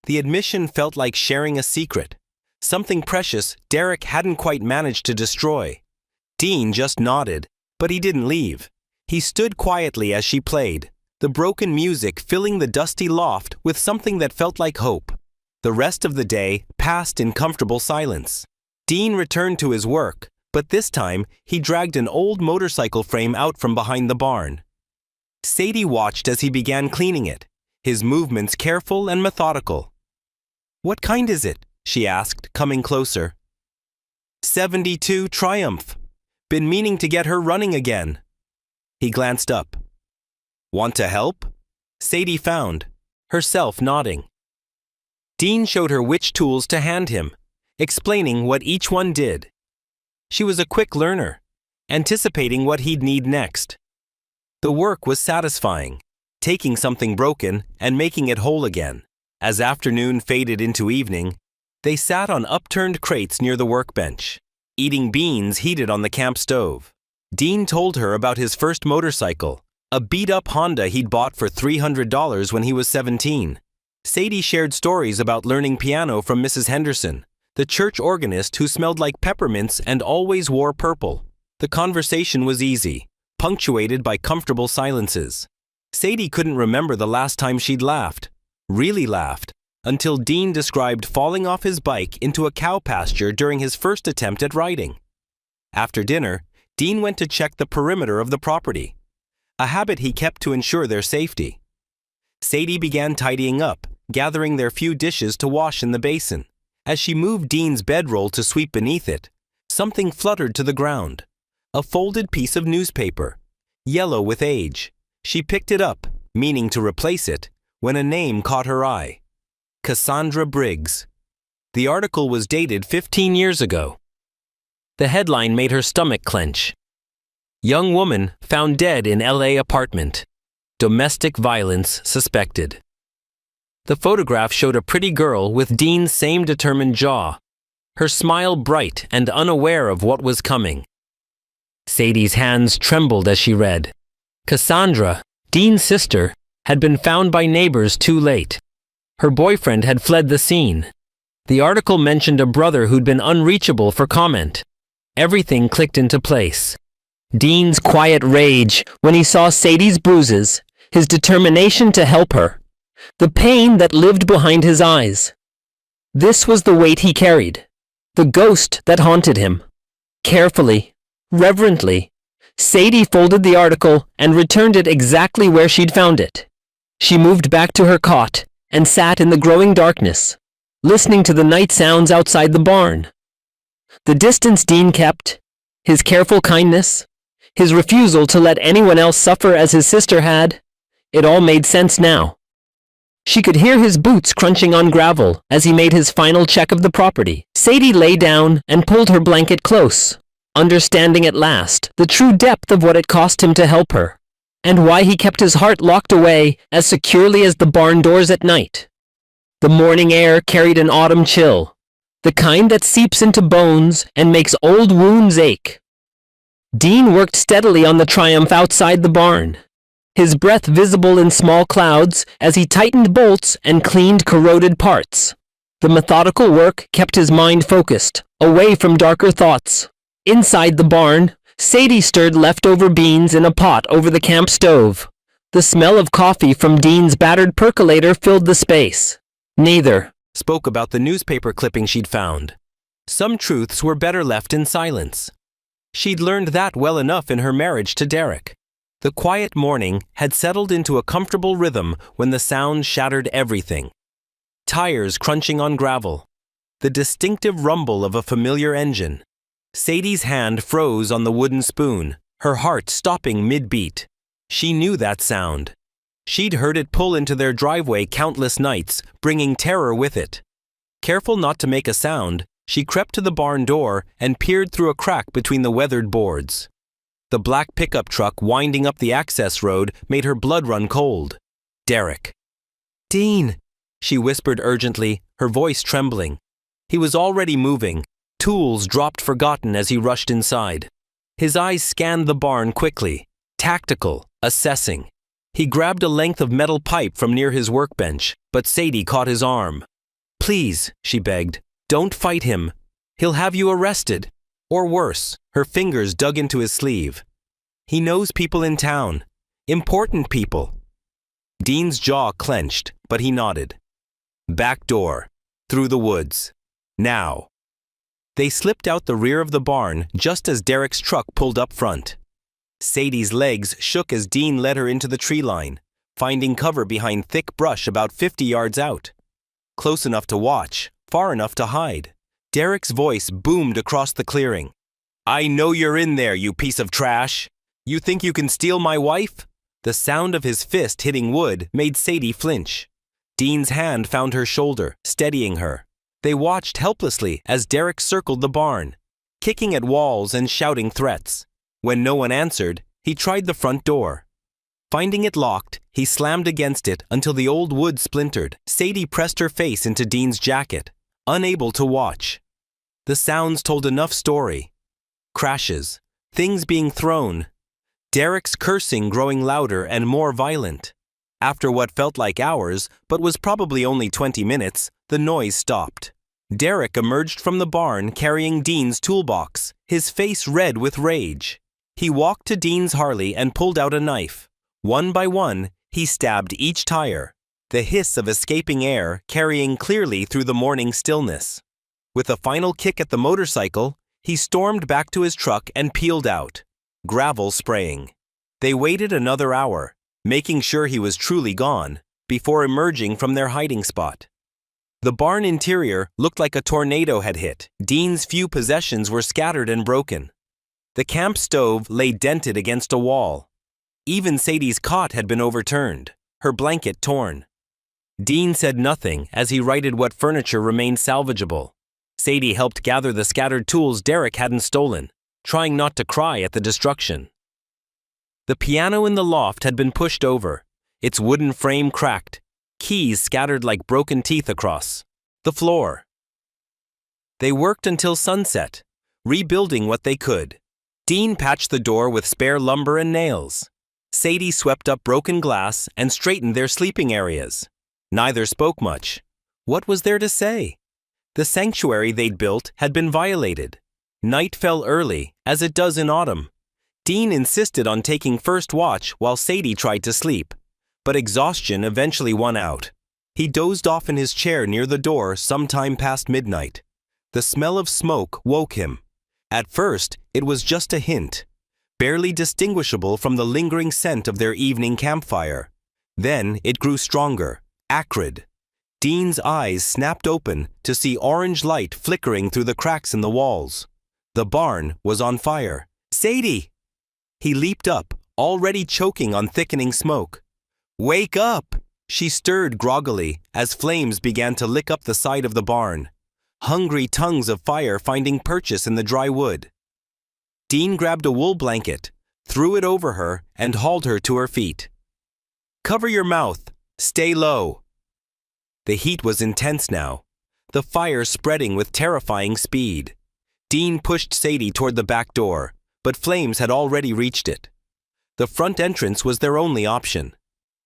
S1: The admission felt like sharing a secret, something precious Derek hadn't quite managed to destroy. Dean just nodded, but he didn't leave. He stood quietly as she played, the broken music filling the dusty loft with something that felt like hope. The rest of the day passed in comfortable silence. Dean returned to his work, but this time he dragged an old motorcycle frame out from behind the barn. Sadie watched as he began cleaning it, his movements careful and methodical. "What kind is it?" she asked, coming closer. "72 Triumph. Been meaning to get her running again." He glanced up. "Want to help?" Sadie found, herself nodding. Dean showed her which tools to hand him, explaining what each one did. She was a quick learner, anticipating what he'd need next. The work was satisfying, taking something broken and making it whole again. As afternoon faded into evening, they sat on upturned crates near the workbench, eating beans heated on the camp stove. Dean told her about his first motorcycle, a beat-up Honda he'd bought for $300 when he was 17. Sadie shared stories about learning piano from Mrs. Henderson, the church organist who smelled like peppermints and always wore purple. The conversation was easy, punctuated by comfortable silences. Sadie couldn't remember the last time she'd laughed, really laughed, until Dean described falling off his bike into a cow pasture during his first attempt at riding. After dinner, Dean went to check the perimeter of the property, a habit he kept to ensure their safety. Sadie began tidying up, gathering their few dishes to wash in the basin. As she moved Dean's bedroll to sweep beneath it, something fluttered to the ground. A folded piece of newspaper, yellow with age. She picked it up, meaning to replace it, when a name caught her eye. Cassandra Briggs. The article was dated 15 years ago. The headline made her stomach clench. Young woman found dead in LA apartment. Domestic violence suspected. The photograph showed a pretty girl with Dean's same determined jaw, her smile bright and unaware of what was coming. Sadie's hands trembled as she read. Cassandra, Dean's sister, had been found by neighbors too late. Her boyfriend had fled the scene. The article mentioned a brother who'd been unreachable for comment. Everything clicked into place. Dean's quiet rage when he saw Sadie's bruises, his determination to help her, the pain that lived behind his eyes. This was the weight he carried, the ghost that haunted him. Carefully, reverently, Sadie folded the article and returned it exactly where she'd found it. She moved back to her cot and sat in the growing darkness, listening to the night sounds outside the barn. The distance Dean kept, his careful kindness, his refusal to let anyone else suffer as his sister had, it all made sense now. She could hear his boots crunching on gravel as he made his final check of the property. Sadie lay down and pulled her blanket close, understanding at last the true depth of what it cost him to help her, and why he kept his heart locked away as securely as the barn doors at night. The morning air carried an autumn chill, the kind that seeps into bones and makes old wounds ache. Dean worked steadily on the Triumph outside the barn, his breath visible in small clouds as he tightened bolts and cleaned corroded parts. The methodical work kept his mind focused, away from darker thoughts. Inside the barn, Sadie stirred leftover beans in a pot over the camp stove. The smell of coffee from Dean's battered percolator filled the space. Neither spoke about the newspaper clipping she'd found. Some truths were better left in silence. She'd learned that well enough in her marriage to Derek. The quiet morning had settled into a comfortable rhythm when the sound shattered everything. Tires crunching on gravel. The distinctive rumble of a familiar engine. Sadie's hand froze on the wooden spoon, her heart stopping mid-beat. She knew that sound. She'd heard it pull into their driveway countless nights, bringing terror with it. Careful not to make a sound, she crept to the barn door and peered through a crack between the weathered boards. The black pickup truck winding up the access road made her blood run cold. Derek. "Dean," she whispered urgently, her voice trembling. He was already moving, tools dropped forgotten as he rushed inside. His eyes scanned the barn quickly, tactical, assessing. He grabbed a length of metal pipe from near his workbench, but Sadie caught his arm. "Please," she begged, "don't fight him. He'll have you arrested." Or worse, her fingers dug into his sleeve. "He knows people in town. Important people." Dean's jaw clenched, but he nodded. Back door. Through the woods. Now. They slipped out the rear of the barn just as Derek's truck pulled up front. Sadie's legs shook as Dean led her into the tree line, finding cover behind thick brush about 50 yards out. Close enough to watch, far enough to hide. Derek's voice boomed across the clearing. "I know you're in there, you piece of trash. You think you can steal my wife?" The sound of his fist hitting wood made Sadie flinch. Dean's hand found her shoulder, steadying her. They watched helplessly as Derek circled the barn, kicking at walls and shouting threats. When no one answered, he tried the front door. Finding it locked, he slammed against it until the old wood splintered. Sadie pressed her face into Dean's jacket, unable to watch. The sounds told enough story. Crashes, things being thrown, Derek's cursing growing louder and more violent. After what felt like hours, but was probably only 20 minutes, the noise stopped. Derek emerged from the barn carrying Dean's toolbox, his face red with rage. He walked to Dean's Harley and pulled out a knife. One by one, he stabbed each tire, the hiss of escaping air carrying clearly through the morning stillness. With a final kick at the motorcycle, he stormed back to his truck and peeled out, gravel spraying. They waited another hour, making sure he was truly gone, before emerging from their hiding spot. The barn interior looked like a tornado had hit. Dean's few possessions were scattered and broken. The camp stove lay dented against a wall. Even Sadie's cot had been overturned, her blanket torn. Dean said nothing as he righted what furniture remained salvageable. Sadie helped gather the scattered tools Derek hadn't stolen, trying not to cry at the destruction. The piano in the loft had been pushed over, its wooden frame cracked, keys scattered like broken teeth across the floor. They worked until sunset, rebuilding what they could. Dean patched the door with spare lumber and nails. Sadie swept up broken glass and straightened their sleeping areas. Neither spoke much. What was there to say? The sanctuary they'd built had been violated. Night fell early, as it does in autumn. Dean insisted on taking first watch while Sadie tried to sleep, but exhaustion eventually won out. He dozed off in his chair near the door sometime past midnight. The smell of smoke woke him. At first, it was just a hint, barely distinguishable from the lingering scent of their evening campfire. Then it grew stronger, acrid. Dean's eyes snapped open to see orange light flickering through the cracks in the walls. The barn was on fire. "Sadie!" He leaped up, already choking on thickening smoke. "Wake up!" She stirred groggily as flames began to lick up the side of the barn, hungry tongues of fire finding purchase in the dry wood. Dean grabbed a wool blanket, threw it over her, and hauled her to her feet. "Cover your mouth. Stay low." The heat was intense now, the fire spreading with terrifying speed. Dean pushed Sadie toward the back door, but flames had already reached it. The front entrance was their only option.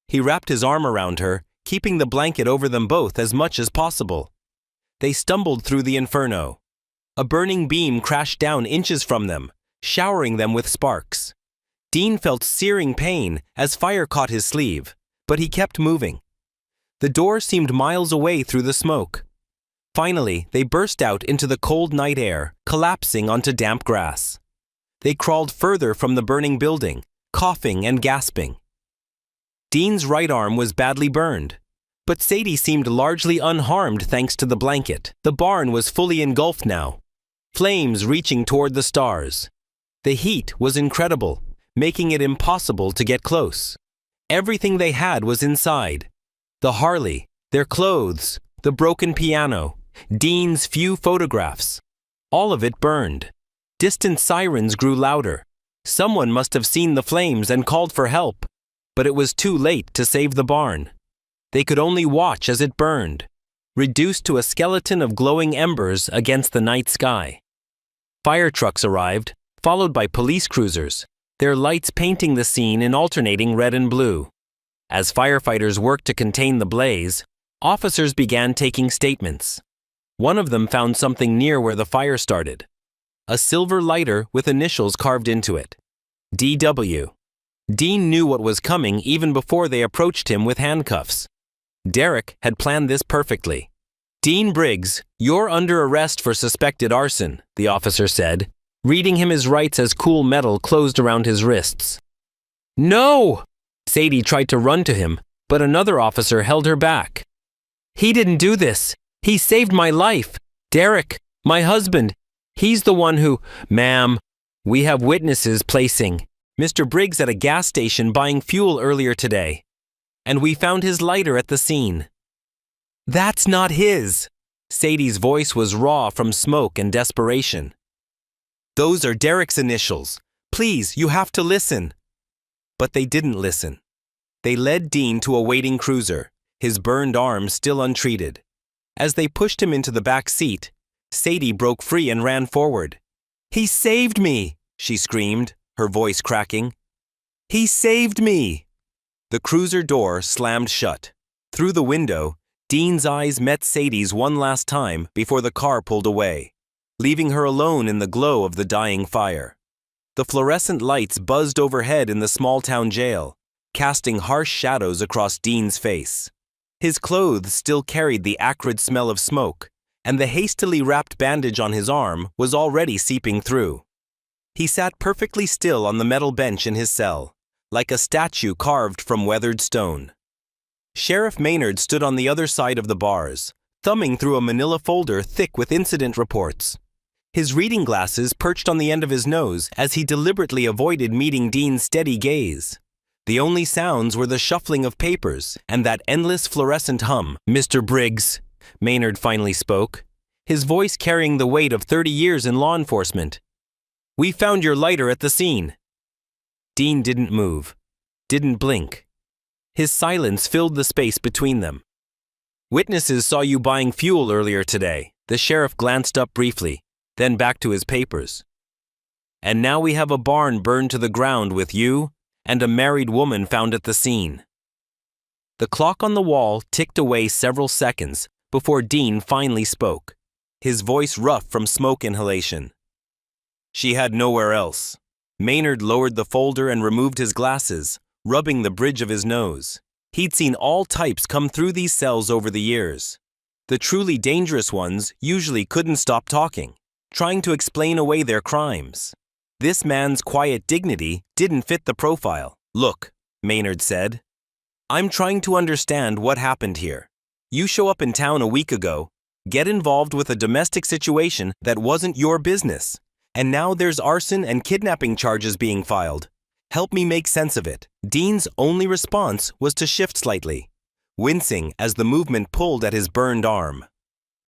S1: He wrapped his arm around her, keeping the blanket over them both as much as possible. They stumbled through the inferno. A burning beam crashed down inches from them, showering them with sparks. Dean felt searing pain as fire caught his sleeve, but he kept moving. The door seemed miles away through the smoke. Finally, they burst out into the cold night air, collapsing onto damp grass. They crawled further from the burning building, coughing and gasping. Dean's right arm was badly burned, but Sadie seemed largely unharmed thanks to the blanket. The barn was fully engulfed now, flames reaching toward the stars. The heat was incredible, making it impossible to get close. Everything they had was inside. The Harley, their clothes, the broken piano, Dean's few photographs. All of it burned. Distant sirens grew louder. Someone must have seen the flames and called for help, but it was too late to save the barn. They could only watch as it burned, reduced to a skeleton of glowing embers against the night sky. Fire trucks arrived, followed by police cruisers, their lights painting the scene in alternating red and blue. As firefighters worked to contain the blaze, officers began taking statements. One of them found something near where the fire started. A silver lighter with initials carved into it. DW. Dean knew what was coming even before they approached him with handcuffs. Derek had planned this perfectly. "Dean Briggs, you're under arrest for suspected arson," the officer said, reading him his rights as cool metal closed around his wrists. "No!" Sadie tried to run to him, but another officer held her back. "He didn't do this. He saved my life. Derek, my husband, he's the one who—" "Ma'am, we have witnesses placing Mr. Briggs at a gas station buying fuel earlier today, and we found his lighter at the scene." "That's not his." Sadie's voice was raw from smoke and desperation. "Those are Derek's initials. Please, you have to listen." But they didn't listen. They led Dean to a waiting cruiser, his burned arm still untreated. As they pushed him into the back seat, Sadie broke free and ran forward. "He saved me!" she screamed, her voice cracking. "He saved me!" The cruiser door slammed shut. Through the window, Dean's eyes met Sadie's one last time before the car pulled away, leaving her alone in the glow of the dying fire. The fluorescent lights buzzed overhead in the small-town jail, casting harsh shadows across Dean's face. His clothes still carried the acrid smell of smoke, and the hastily wrapped bandage on his arm was already seeping through. He sat perfectly still on the metal bench in his cell, like a statue carved from weathered stone. Sheriff Maynard stood on the other side of the bars, thumbing through a manila folder thick with incident reports. His reading glasses perched on the end of his nose as he deliberately avoided meeting Dean's steady gaze. The only sounds were the shuffling of papers and that endless fluorescent hum. "Mr. Briggs," Maynard finally spoke, his voice carrying the weight of 30 years in law enforcement. "We found your lighter at the scene." Dean didn't move, didn't blink. His silence filled the space between them. "Witnesses saw you buying fuel earlier today." The sheriff glanced up briefly, then back to his papers. "And now we have a barn burned to the ground with you and a married woman found at the scene." The clock on the wall ticked away several seconds before Dean finally spoke, his voice rough from smoke inhalation. "She had nowhere else." Maynard lowered the folder and removed his glasses, rubbing the bridge of his nose. He'd seen all types come through these cells over the years. The truly dangerous ones usually couldn't stop talking, trying to explain away their crimes. This man's quiet dignity didn't fit the profile. "Look," Maynard said, "I'm trying to understand what happened here. You show up in town a week ago, get involved with a domestic situation that wasn't your business, and now there's arson and kidnapping charges being filed. Help me make sense of it." Dean's only response was to shift slightly, wincing as the movement pulled at his burned arm.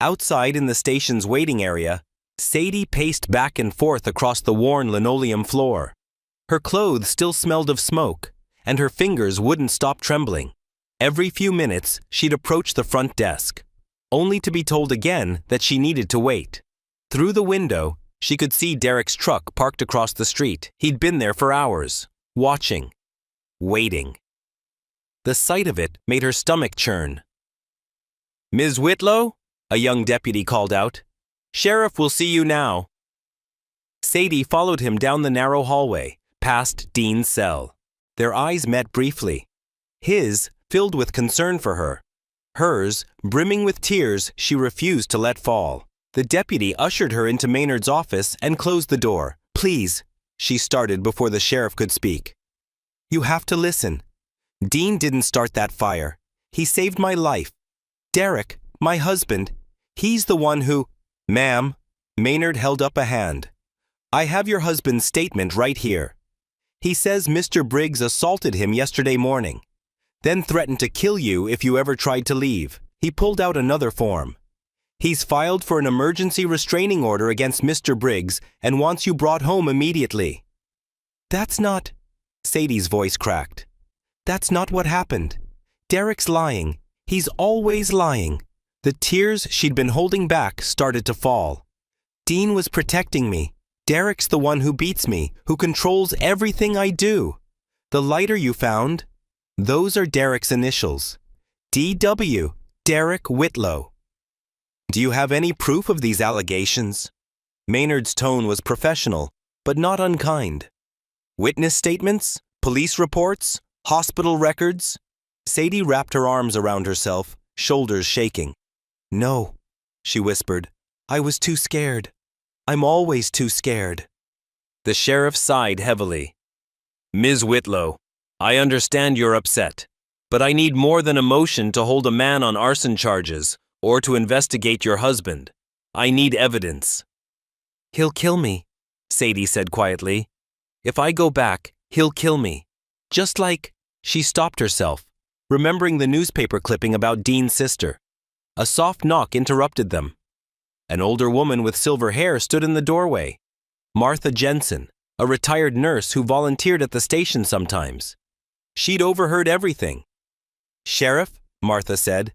S1: Outside in the station's waiting area, Sadie paced back and forth across the worn linoleum floor. Her clothes still smelled of smoke, and her fingers wouldn't stop trembling. Every few minutes, she'd approach the front desk, only to be told again that she needed to wait. Through the window, she could see Derek's truck parked across the street. He'd been there for hours, watching, waiting. The sight of it made her stomach churn. "Ms. Whitlow?" a young deputy called out. "Sheriff will see you now." Sadie followed him down the narrow hallway, past Dean's cell. Their eyes met briefly. His filled with concern for her. Hers brimming with tears she refused to let fall. The deputy ushered her into Maynard's office and closed the door. "Please," she started before the sheriff could speak. "You have to listen. Dean didn't start that fire. He saved my life. Derek, my husband, he's the one who—" "Ma'am," Maynard held up a hand. "I have your husband's statement right here. He says Mr. Briggs assaulted him yesterday morning, then threatened to kill you if you ever tried to leave." He pulled out another form. "He's filed for an emergency restraining order against Mr. Briggs and wants you brought home immediately." "That's not—" Sadie's voice cracked. "That's not what happened. Derek's lying. He's always lying." The tears she'd been holding back started to fall. "Dean was protecting me. Derek's the one who beats me, who controls everything I do. The lighter you found, those are Derek's initials. D.W., Derek Whitlow." "Do you have any proof of these allegations?" Maynard's tone was professional, but not unkind. "Witness statements? Police reports? Hospital records?" Sadie wrapped her arms around herself, shoulders shaking. "No," she whispered. "I was too scared. I'm always too scared." The sheriff sighed heavily. "Ms. Whitlow, I understand you're upset, but I need more than emotion to hold a man on arson charges or to investigate your husband. I need evidence." "He'll kill me," Sadie said quietly. "If I go back, he'll kill me. Just like—" She stopped herself, remembering the newspaper clipping about Dean's sister. A soft knock interrupted them. An older woman with silver hair stood in the doorway. Martha Jensen, a retired nurse who volunteered at the station sometimes. She'd overheard everything. "Sheriff," Martha said,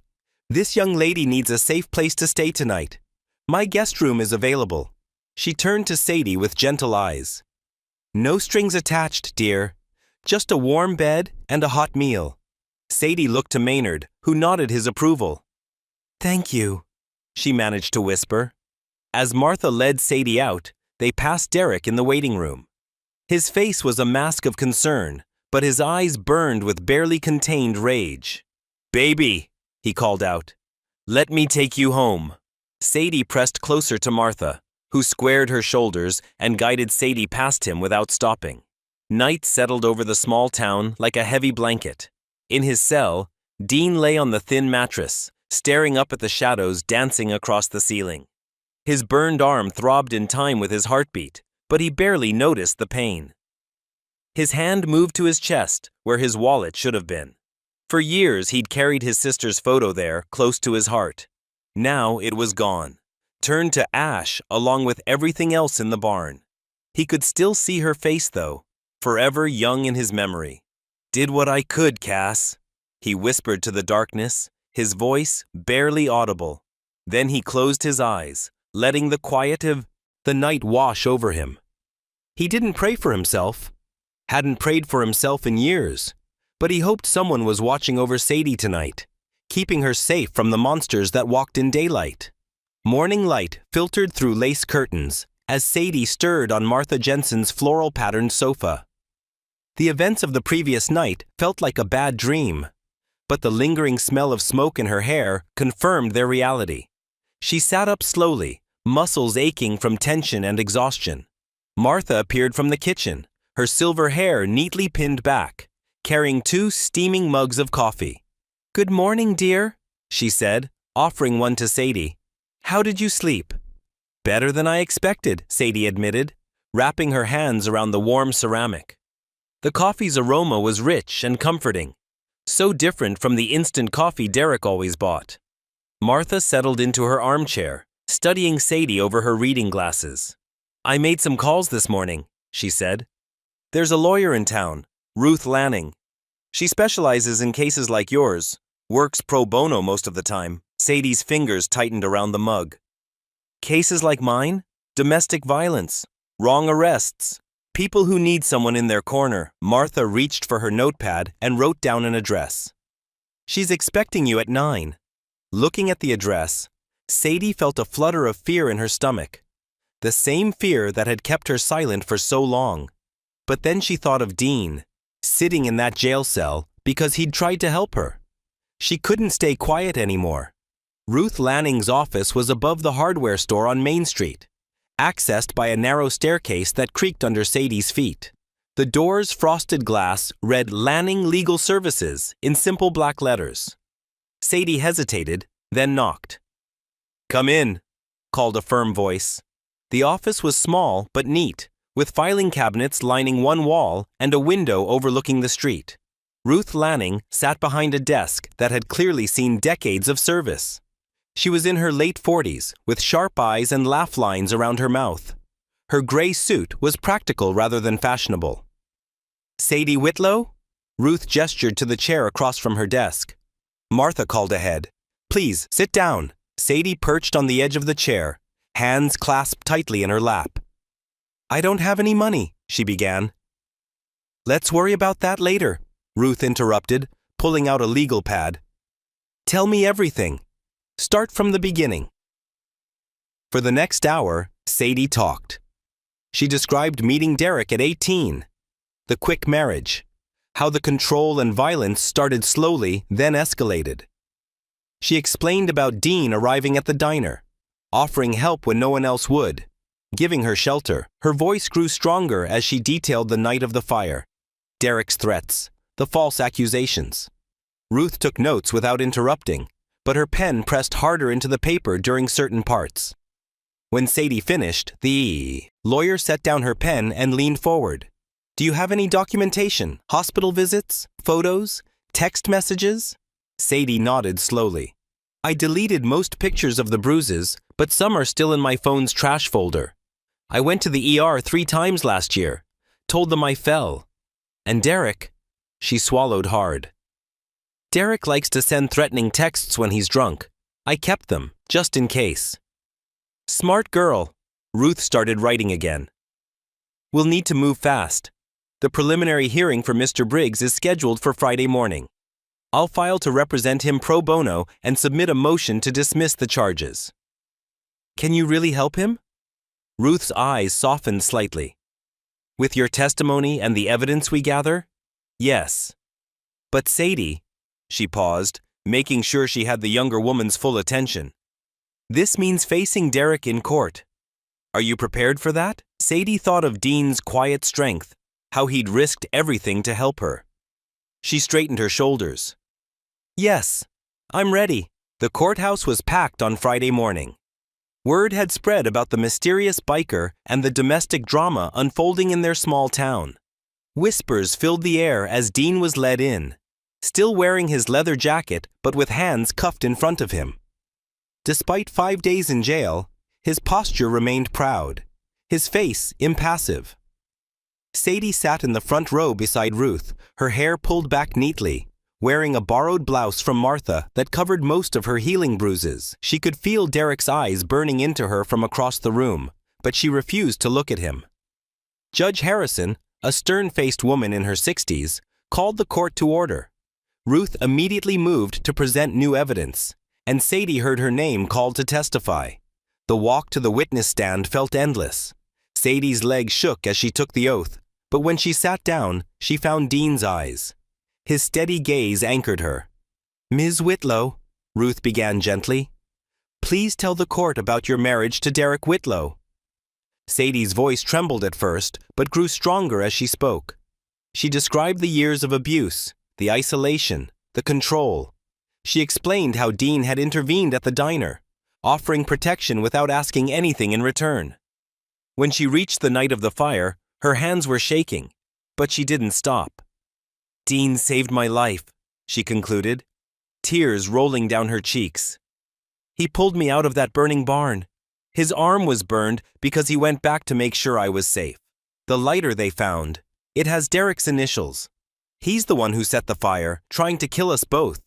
S1: "this young lady needs a safe place to stay tonight. My guest room is available." She turned to Sadie with gentle eyes. "No strings attached, dear. Just a warm bed and a hot meal." Sadie looked to Maynard, who nodded his approval. "Thank you," she managed to whisper. As Martha led Sadie out, they passed Derek in the waiting room. His face was a mask of concern, but his eyes burned with barely contained rage. "Baby," he called out, "let me take you home." Sadie pressed closer to Martha, who squared her shoulders and guided Sadie past him without stopping. Night settled over the small town like a heavy blanket. In his cell, Dean lay on the thin mattress, staring up at the shadows dancing across the ceiling. His burned arm throbbed in time with his heartbeat, but he barely noticed the pain. His hand moved to his chest, where his wallet should have been. For years, he'd carried his sister's photo there, close to his heart. Now it was gone, turned to ash along with everything else in the barn. He could still see her face, though, forever young in his memory. "Did what I could, Cass," he whispered to the darkness, his voice barely audible. Then he closed his eyes, letting the quiet of the night wash over him. He didn't pray for himself, hadn't prayed for himself in years, but he hoped someone was watching over Sadie tonight, keeping her safe from the monsters that walked in daylight. Morning light filtered through lace curtains as Sadie stirred on Martha Jensen's floral-patterned sofa. The events of the previous night felt like a bad dream, but the lingering smell of smoke in her hair confirmed their reality. She sat up slowly, muscles aching from tension and exhaustion. Martha appeared from the kitchen, her silver hair neatly pinned back, carrying 2 steaming mugs of coffee. "Good morning, dear," she said, offering one to Sadie. "How did you sleep?" "Better than I expected," Sadie admitted, wrapping her hands around the warm ceramic. The coffee's aroma was rich and comforting, so different from the instant coffee Derek always bought. Martha settled into her armchair, studying Sadie over her reading glasses. "I made some calls this morning," she said. "There's a lawyer in town, Ruth Lanning. She specializes in cases like yours, works pro bono most of the time." Sadie's fingers tightened around the mug. "Cases like mine? Domestic violence, wrong arrests, people who need someone in their corner." Martha reached for her notepad and wrote down an address. "She's expecting you at 9. Looking at the address, Sadie felt a flutter of fear in her stomach, the same fear that had kept her silent for so long. But then she thought of Dean, sitting in that jail cell because he'd tried to help her. She couldn't stay quiet anymore. Ruth Lanning's office was above the hardware store on Main Street, accessed by a narrow staircase that creaked under Sadie's feet. The door's frosted glass read Lanning Legal Services in simple black letters. Sadie hesitated, then knocked. "Come in," called a firm voice. The office was small but neat, with filing cabinets lining one wall and a window overlooking the street. Ruth Lanning sat behind a desk that had clearly seen decades of service. She was in her late 40s, with sharp eyes and laugh lines around her mouth. Her gray suit was practical rather than fashionable. "Sadie Whitlow?" Ruth gestured to the chair across from her desk. Martha called ahead. "Please, sit down." Sadie perched on the edge of the chair, hands clasped tightly in her lap. "I don't have any money," she began. "Let's worry about that later," Ruth interrupted, pulling out a legal pad. "Tell me everything. Start from the beginning." For the next hour, Sadie talked. She described meeting Derek at 18, the quick marriage, how the control and violence started slowly, then escalated. She explained about Dean arriving at the diner, offering help when no one else would, giving her shelter. Her voice grew stronger as she detailed the night of the fire, Derek's threats, the false accusations. Ruth took notes without interrupting, but her pen pressed harder into the paper during certain parts. When Sadie finished, the lawyer set down her pen and leaned forward. "Do you have any documentation, hospital visits, photos, text messages?" Sadie nodded slowly. "I deleted most pictures of the bruises, but some are still in my phone's trash folder. I went to the ER 3 times last year, told them I fell. And Derek," she swallowed hard. "Derek likes to send threatening texts when he's drunk. I kept them, just in case." "Smart girl." Ruth started writing again. "We'll need to move fast. The preliminary hearing for Mr. Briggs is scheduled for Friday morning. I'll file to represent him pro bono and submit a motion to dismiss the charges." "Can you really help him?" Ruth's eyes softened slightly. "With your testimony and the evidence we gather? Yes. But Sadie," she paused, making sure she had the younger woman's full attention. "This means facing Derek in court. Are you prepared for that?" Sadie thought of Dean's quiet strength, how he'd risked everything to help her. She straightened her shoulders. "Yes, I'm ready." The courthouse was packed on Friday morning. Word had spread about the mysterious biker and the domestic drama unfolding in their small town. Whispers filled the air as Dean was led in, still wearing his leather jacket but with hands cuffed in front of him. Despite 5 days in jail, his posture remained proud, his face impassive. Sadie sat in the front row beside Ruth, her hair pulled back neatly, wearing a borrowed blouse from Martha that covered most of her healing bruises. She could feel Derek's eyes burning into her from across the room, but she refused to look at him. Judge Harrison, a stern-faced woman in her 60s, called the court to order. Ruth immediately moved to present new evidence, and Sadie heard her name called to testify. The walk to the witness stand felt endless. Sadie's legs shook as she took the oath, but when she sat down, she found Dean's eyes. His steady gaze anchored her. "Ms. Whitlow," Ruth began gently, "please tell the court about your marriage to Derek Whitlow." Sadie's voice trembled at first, but grew stronger as she spoke. She described the years of abuse, the isolation, the control. She explained how Dean had intervened at the diner, offering protection without asking anything in return. When she reached the night of the fire, her hands were shaking, but she didn't stop. "Dean saved my life," she concluded, tears rolling down her cheeks. "He pulled me out of that burning barn. His arm was burned because he went back to make sure I was safe. The lighter they found, it has Derek's initials. He's the one who set the fire, trying to kill us both."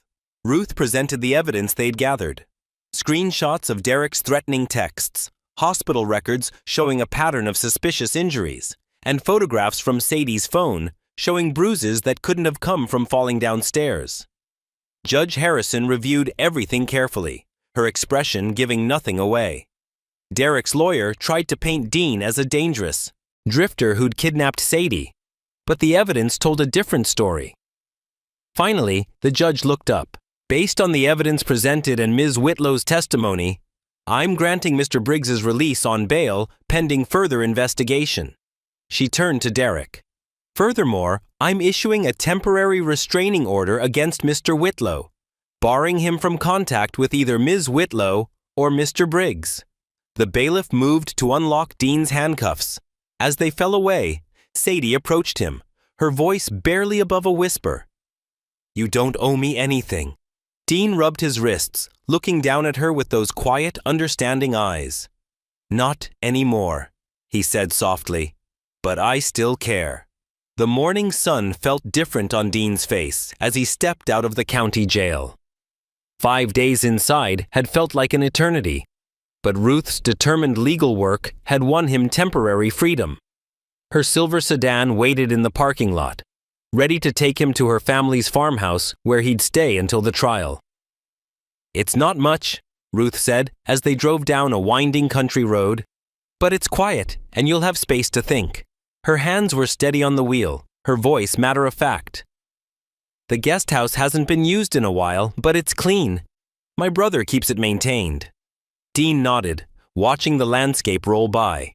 S1: Ruth presented the evidence they'd gathered. Screenshots of Derek's threatening texts, hospital records showing a pattern of suspicious injuries, and photographs from Sadie's phone showing bruises that couldn't have come from falling downstairs. Judge Harrison reviewed everything carefully, her expression giving nothing away. Derek's lawyer tried to paint Dean as a dangerous drifter who'd kidnapped Sadie, but the evidence told a different story. Finally, the judge looked up. "Based on the evidence presented and Ms. Whitlow's testimony, I'm granting Mr. Briggs's release on bail pending further investigation." She turned to Derek. "Furthermore, I'm issuing a temporary restraining order against Mr. Whitlow, barring him from contact with either Ms. Whitlow or Mr. Briggs." The bailiff moved to unlock Dean's handcuffs. As they fell away, Sadie approached him, her voice barely above a whisper. "You don't owe me anything." Dean rubbed his wrists, looking down at her with those quiet, understanding eyes. "Not anymore," he said softly, "but I still care." The morning sun felt different on Dean's face as he stepped out of the county jail. 5 days inside had felt like an eternity, but Ruth's determined legal work had won him temporary freedom. Her silver sedan waited in the parking lot, ready to take him to her family's farmhouse where he'd stay until the trial. "It's not much," Ruth said as they drove down a winding country road, "but it's quiet and you'll have space to think." Her hands were steady on the wheel, her voice matter-of-fact. "The guest house hasn't been used in a while, but it's clean. My brother keeps it maintained." Dean nodded, watching the landscape roll by.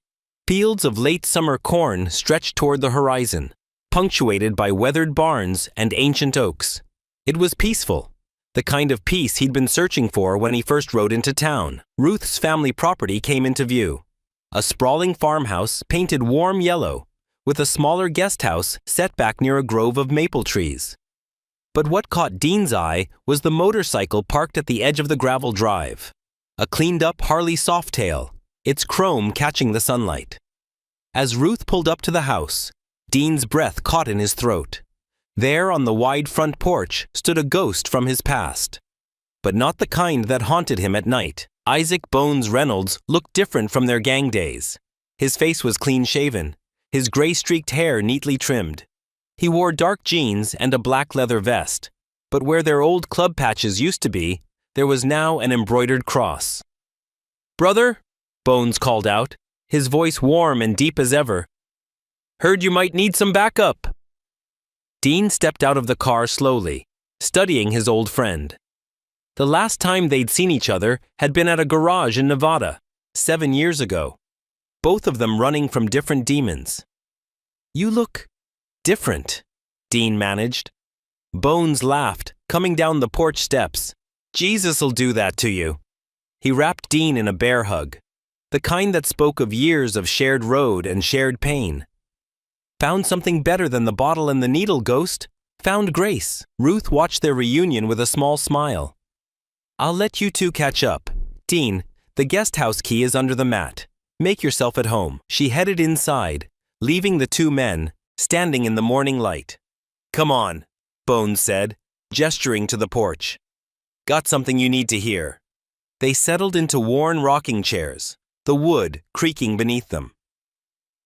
S1: Fields of late summer corn stretched toward the horizon, punctuated by weathered barns and ancient oaks. It was peaceful, the kind of peace he'd been searching for when he first rode into town. Ruth's family property came into view. A sprawling farmhouse painted warm yellow, with a smaller guest house set back near a grove of maple trees. But what caught Dean's eye was the motorcycle parked at the edge of the gravel drive. A cleaned-up Harley Softail, its chrome catching the sunlight. As Ruth pulled up to the house, Dean's breath caught in his throat. There on the wide front porch stood a ghost from his past. But not the kind that haunted him at night. Isaac Bones Reynolds looked different from their gang days. His face was clean-shaven, his gray-streaked hair neatly trimmed. He wore dark jeans and a black leather vest, but where their old club patches used to be, there was now an embroidered cross. "Brother," Bones called out, his voice warm and deep as ever. "Heard you might need some backup." Dean stepped out of the car slowly, studying his old friend. The last time they'd seen each other had been at a garage in Nevada, 7 years ago, both of them running from different demons. "You look different," Dean managed. Bones laughed, coming down the porch steps. "Jesus'll do that to you." He wrapped Dean in a bear hug, the kind that spoke of years of shared road and shared pain. Found something better than the bottle and the needle, Ghost. Found Grace. Ruth watched their reunion with a small smile. I'll let you two catch up. Dean, the guest house key is under the mat. Make yourself at home. She headed inside, leaving the two men standing in the morning light. Come on, Bones said, gesturing to the porch. Got something you need to hear. They settled into worn rocking chairs, the wood creaking beneath them.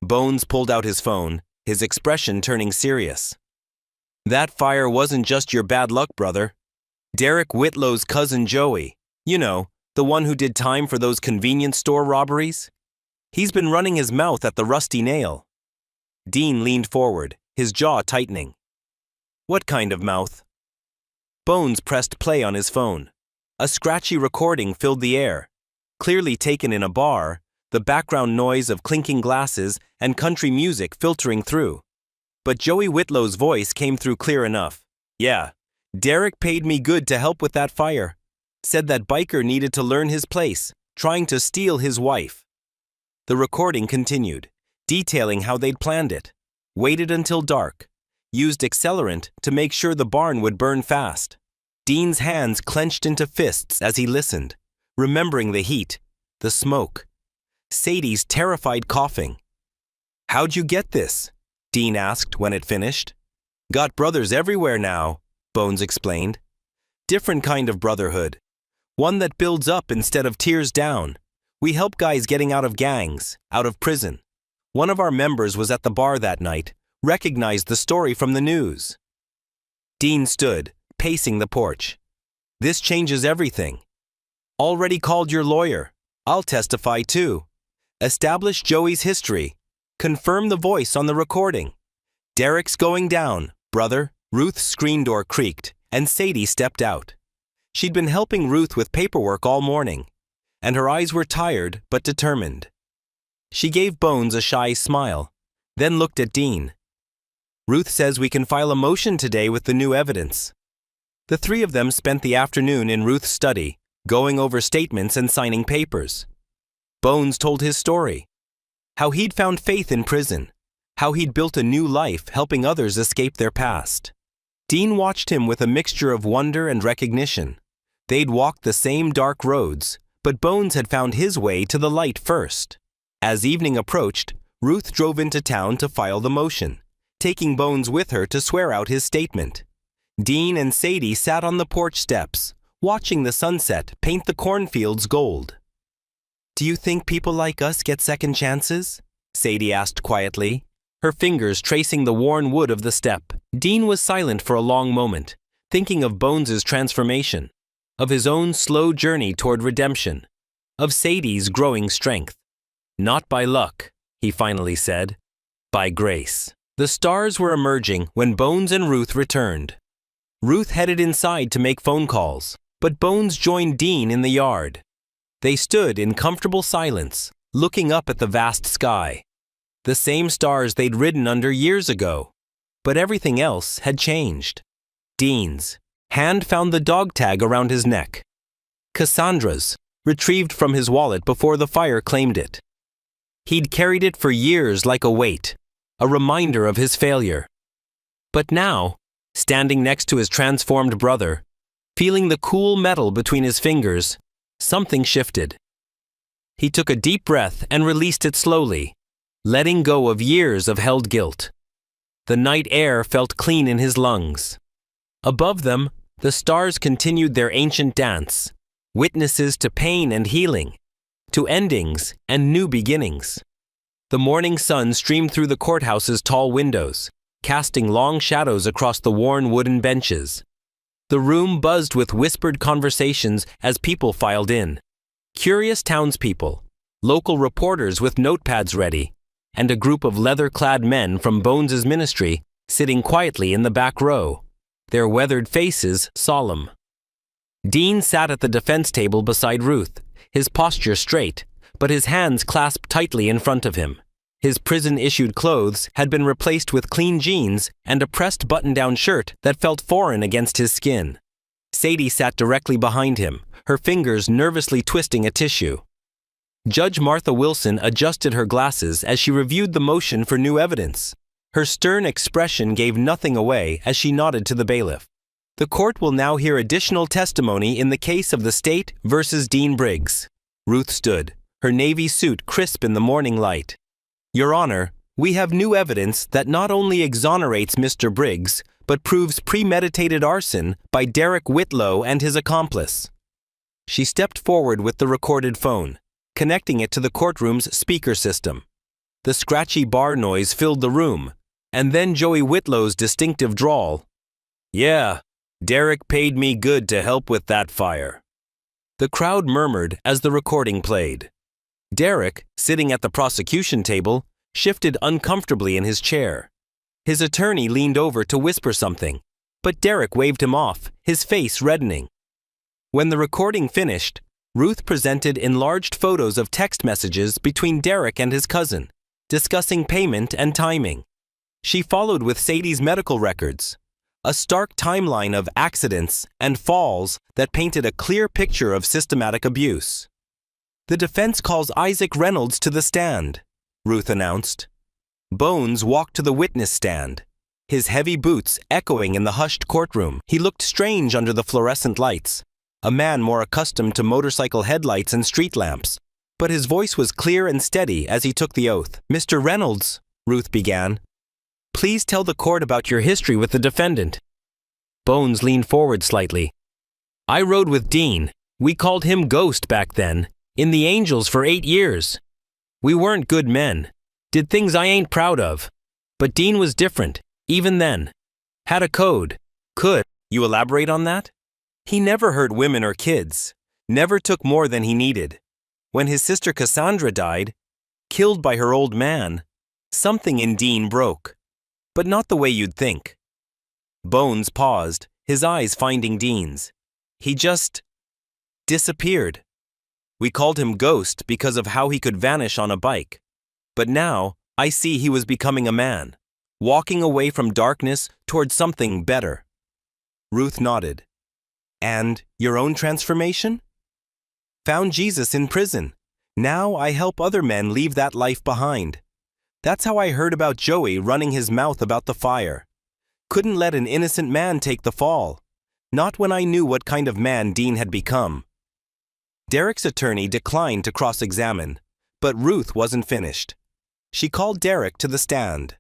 S1: Bones pulled out his phone, his expression turning serious. That fire wasn't just your bad luck, brother. Derek Whitlow's cousin Joey, you know, the one who did time for those convenience store robberies? He's been running his mouth at the Rusty Nail. Dean leaned forward, his jaw tightening. What kind of mouth? Bones pressed play on his phone. A scratchy recording filled the air. Clearly taken in a bar, the background noise of clinking glasses and country music filtering through. But Joey Whitlow's voice came through clear enough. Yeah, Derek paid me good to help with that fire. Said that biker needed to learn his place, trying to steal his wife. The recording continued, detailing how they'd planned it. Waited until dark. Used accelerant to make sure the barn would burn fast. Dean's hands clenched into fists as he listened, remembering the heat, the smoke. Sadie's terrified coughing. How'd you get this? Dean asked when it finished. Got brothers everywhere now, Bones explained. Different kind of brotherhood. One that builds up instead of tears down. We help guys getting out of gangs, out of prison. One of our members was at the bar that night, recognized the story from the news. Dean stood, pacing the porch. This changes everything. Already called your lawyer. I'll testify too. Establish Joey's history. Confirm the voice on the recording. Derek's going down, brother. Ruth's screen door creaked, and Sadie stepped out. She'd been helping Ruth with paperwork all morning, and her eyes were tired but determined. She gave Bones a shy smile, then looked at Dean. Ruth says we can file a motion today with the new evidence. The three of them spent the afternoon in Ruth's study, going over statements and signing papers. Bones told his story. How he'd found faith in prison. How he'd built a new life helping others escape their past. Dean watched him with a mixture of wonder and recognition. They'd walked the same dark roads, but Bones had found his way to the light first. As evening approached, Ruth drove into town to file the motion, taking Bones with her to swear out his statement. Dean and Sadie sat on the porch steps, watching the sunset paint the cornfields gold. Do you think people like us get second chances? Sadie asked quietly, her fingers tracing the worn wood of the step. Dean was silent for a long moment, thinking of Bones's transformation, of his own slow journey toward redemption, of Sadie's growing strength. Not by luck, he finally said, by grace. The stars were emerging when Bones and Ruth returned. Ruth headed inside to make phone calls, but Bones joined Dean in the yard. They stood in comfortable silence, looking up at the vast sky. The same stars they'd ridden under years ago, but everything else had changed. Dean's hand found the dog tag around his neck. Cassandra's, retrieved from his wallet before the fire claimed it. He'd carried it for years like a weight, a reminder of his failure. But now, standing next to his transformed brother, feeling the cool metal between his fingers, something shifted. He took a deep breath and released it slowly, letting go of years of held guilt. The night air felt clean in his lungs. Above them, the stars continued their ancient dance, witnesses to pain and healing, to endings and new beginnings. The morning sun streamed through the courthouse's tall windows, casting long shadows across the worn wooden benches. The room buzzed with whispered conversations as people filed in. Curious townspeople, local reporters with notepads ready, and a group of leather-clad men from Bones's ministry sitting quietly in the back row, their weathered faces solemn. Dean sat at the defense table beside Ruth, his posture straight, but his hands clasped tightly in front of him. His prison-issued clothes had been replaced with clean jeans and a pressed button-down shirt that felt foreign against his skin. Sadie sat directly behind him, her fingers nervously twisting a tissue. Judge Martha Wilson adjusted her glasses as she reviewed the motion for new evidence. Her stern expression gave nothing away as she nodded to the bailiff. The court will now hear additional testimony in the case of the state versus Dean Briggs. Ruth stood, her navy suit crisp in the morning light. Your Honor, we have new evidence that not only exonerates Mr. Briggs, but proves premeditated arson by Derek Whitlow and his accomplice. She stepped forward with the recorded phone, connecting it to the courtroom's speaker system. The scratchy bar noise filled the room, and then Joey Whitlow's distinctive drawl. Yeah, Derek paid me good to help with that fire. The crowd murmured as the recording played. Derek, sitting at the prosecution table, shifted uncomfortably in his chair. His attorney leaned over to whisper something, but Derek waved him off, his face reddening. When the recording finished, Ruth presented enlarged photos of text messages between Derek and his cousin, discussing payment and timing. She followed with Sadie's medical records, a stark timeline of accidents and falls that painted a clear picture of systematic abuse. The defense calls Isaac Reynolds to the stand, Ruth announced. Bones walked to the witness stand, his heavy boots echoing in the hushed courtroom. He looked strange under the fluorescent lights, a man more accustomed to motorcycle headlights and street lamps, but his voice was clear and steady as he took the oath. Mr. Reynolds, Ruth began, please tell the court about your history with the defendant. Bones leaned forward slightly. I rode with Dean. We called him Ghost back then, in the Angels for 8 years. We weren't good men. Did things I ain't proud of. But Dean was different, even then. Had a code. Could you elaborate on that? He never hurt women or kids. Never took more than he needed. When his sister Cassandra died, killed by her old man, something in Dean broke. But not the way you'd think. Bones paused, his eyes finding Dean's. He just disappeared. We called him Ghost because of how he could vanish on a bike. But now, I see he was becoming a man, walking away from darkness toward something better. Ruth nodded. And your own transformation? Found Jesus in prison. Now I help other men leave that life behind. That's how I heard about Joey running his mouth about the fire. Couldn't let an innocent man take the fall. Not when I knew what kind of man Dean had become. Derek's attorney declined to cross-examine, but Ruth wasn't finished. She called Derek to the stand.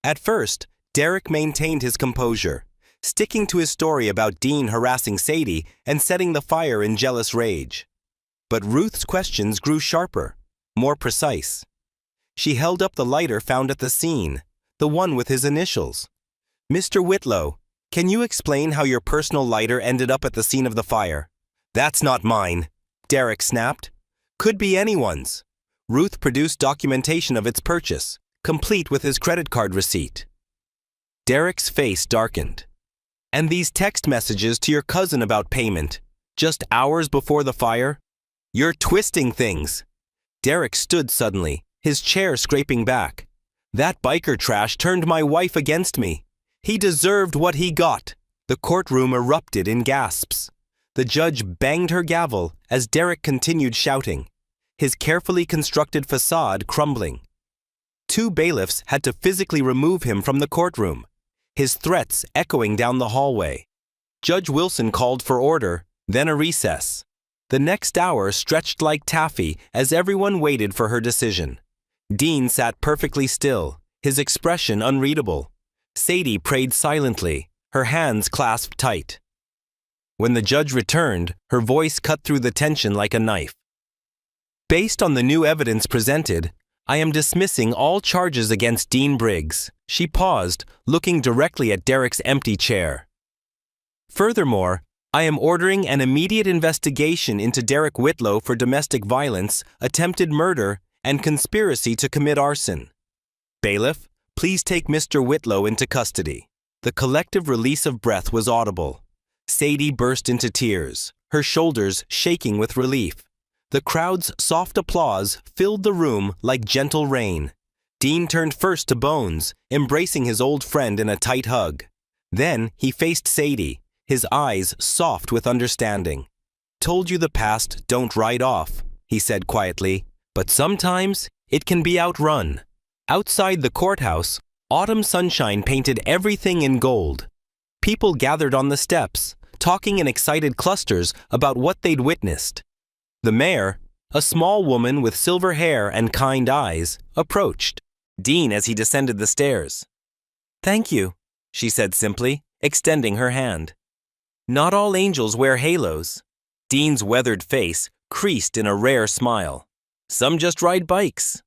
S1: At first, Derek maintained his composure, sticking to his story about Dean harassing Sadie and setting the fire in jealous rage. But Ruth's questions grew sharper, more precise. She held up the lighter found at the scene, the one with his initials. Mr. Whitlow, can you explain how your personal lighter ended up at the scene of the fire? That's not mine, Derek snapped. Could be anyone's. Ruth produced documentation of its purchase, complete with his credit card receipt. Derek's face darkened. And these text messages to your cousin about payment, just hours before the fire? You're twisting things. Derek stood suddenly, his chair scraping back. That biker trash turned my wife against me. He deserved what he got. The courtroom erupted in gasps. The judge banged her gavel as Derek continued shouting, his carefully constructed facade crumbling. 2 bailiffs had to physically remove him from the courtroom, his threats echoing down the hallway. Judge Wilson called for order, then a recess. The next hour stretched like taffy as everyone waited for her decision. Dean sat perfectly still, his expression unreadable. Sadie prayed silently, her hands clasped tight. When the judge returned, her voice cut through the tension like a knife. Based on the new evidence presented, I am dismissing all charges against Dean Briggs. She paused, looking directly at Derek's empty chair. Furthermore, I am ordering an immediate investigation into Derek Whitlow for domestic violence, attempted murder, and conspiracy to commit arson. Bailiff, please take Mr. Whitlow into custody. The collective release of breath was audible. Sadie burst into tears, her shoulders shaking with relief. The crowd's soft applause filled the room like gentle rain. Dean turned first to Bones, embracing his old friend in a tight hug. Then he faced Sadie, his eyes soft with understanding. Told you the past don't write off, he said quietly, but sometimes it can be outrun. Outside the courthouse, Autumn sunshine painted everything in gold. People gathered on the steps, talking in excited clusters about what they'd witnessed. The mayor, a small woman with silver hair and kind eyes, approached Dean as he descended the stairs. "Thank you," she said simply, extending her hand. "Not all angels wear halos." Dean's weathered face creased in a rare smile. "Some just ride bikes."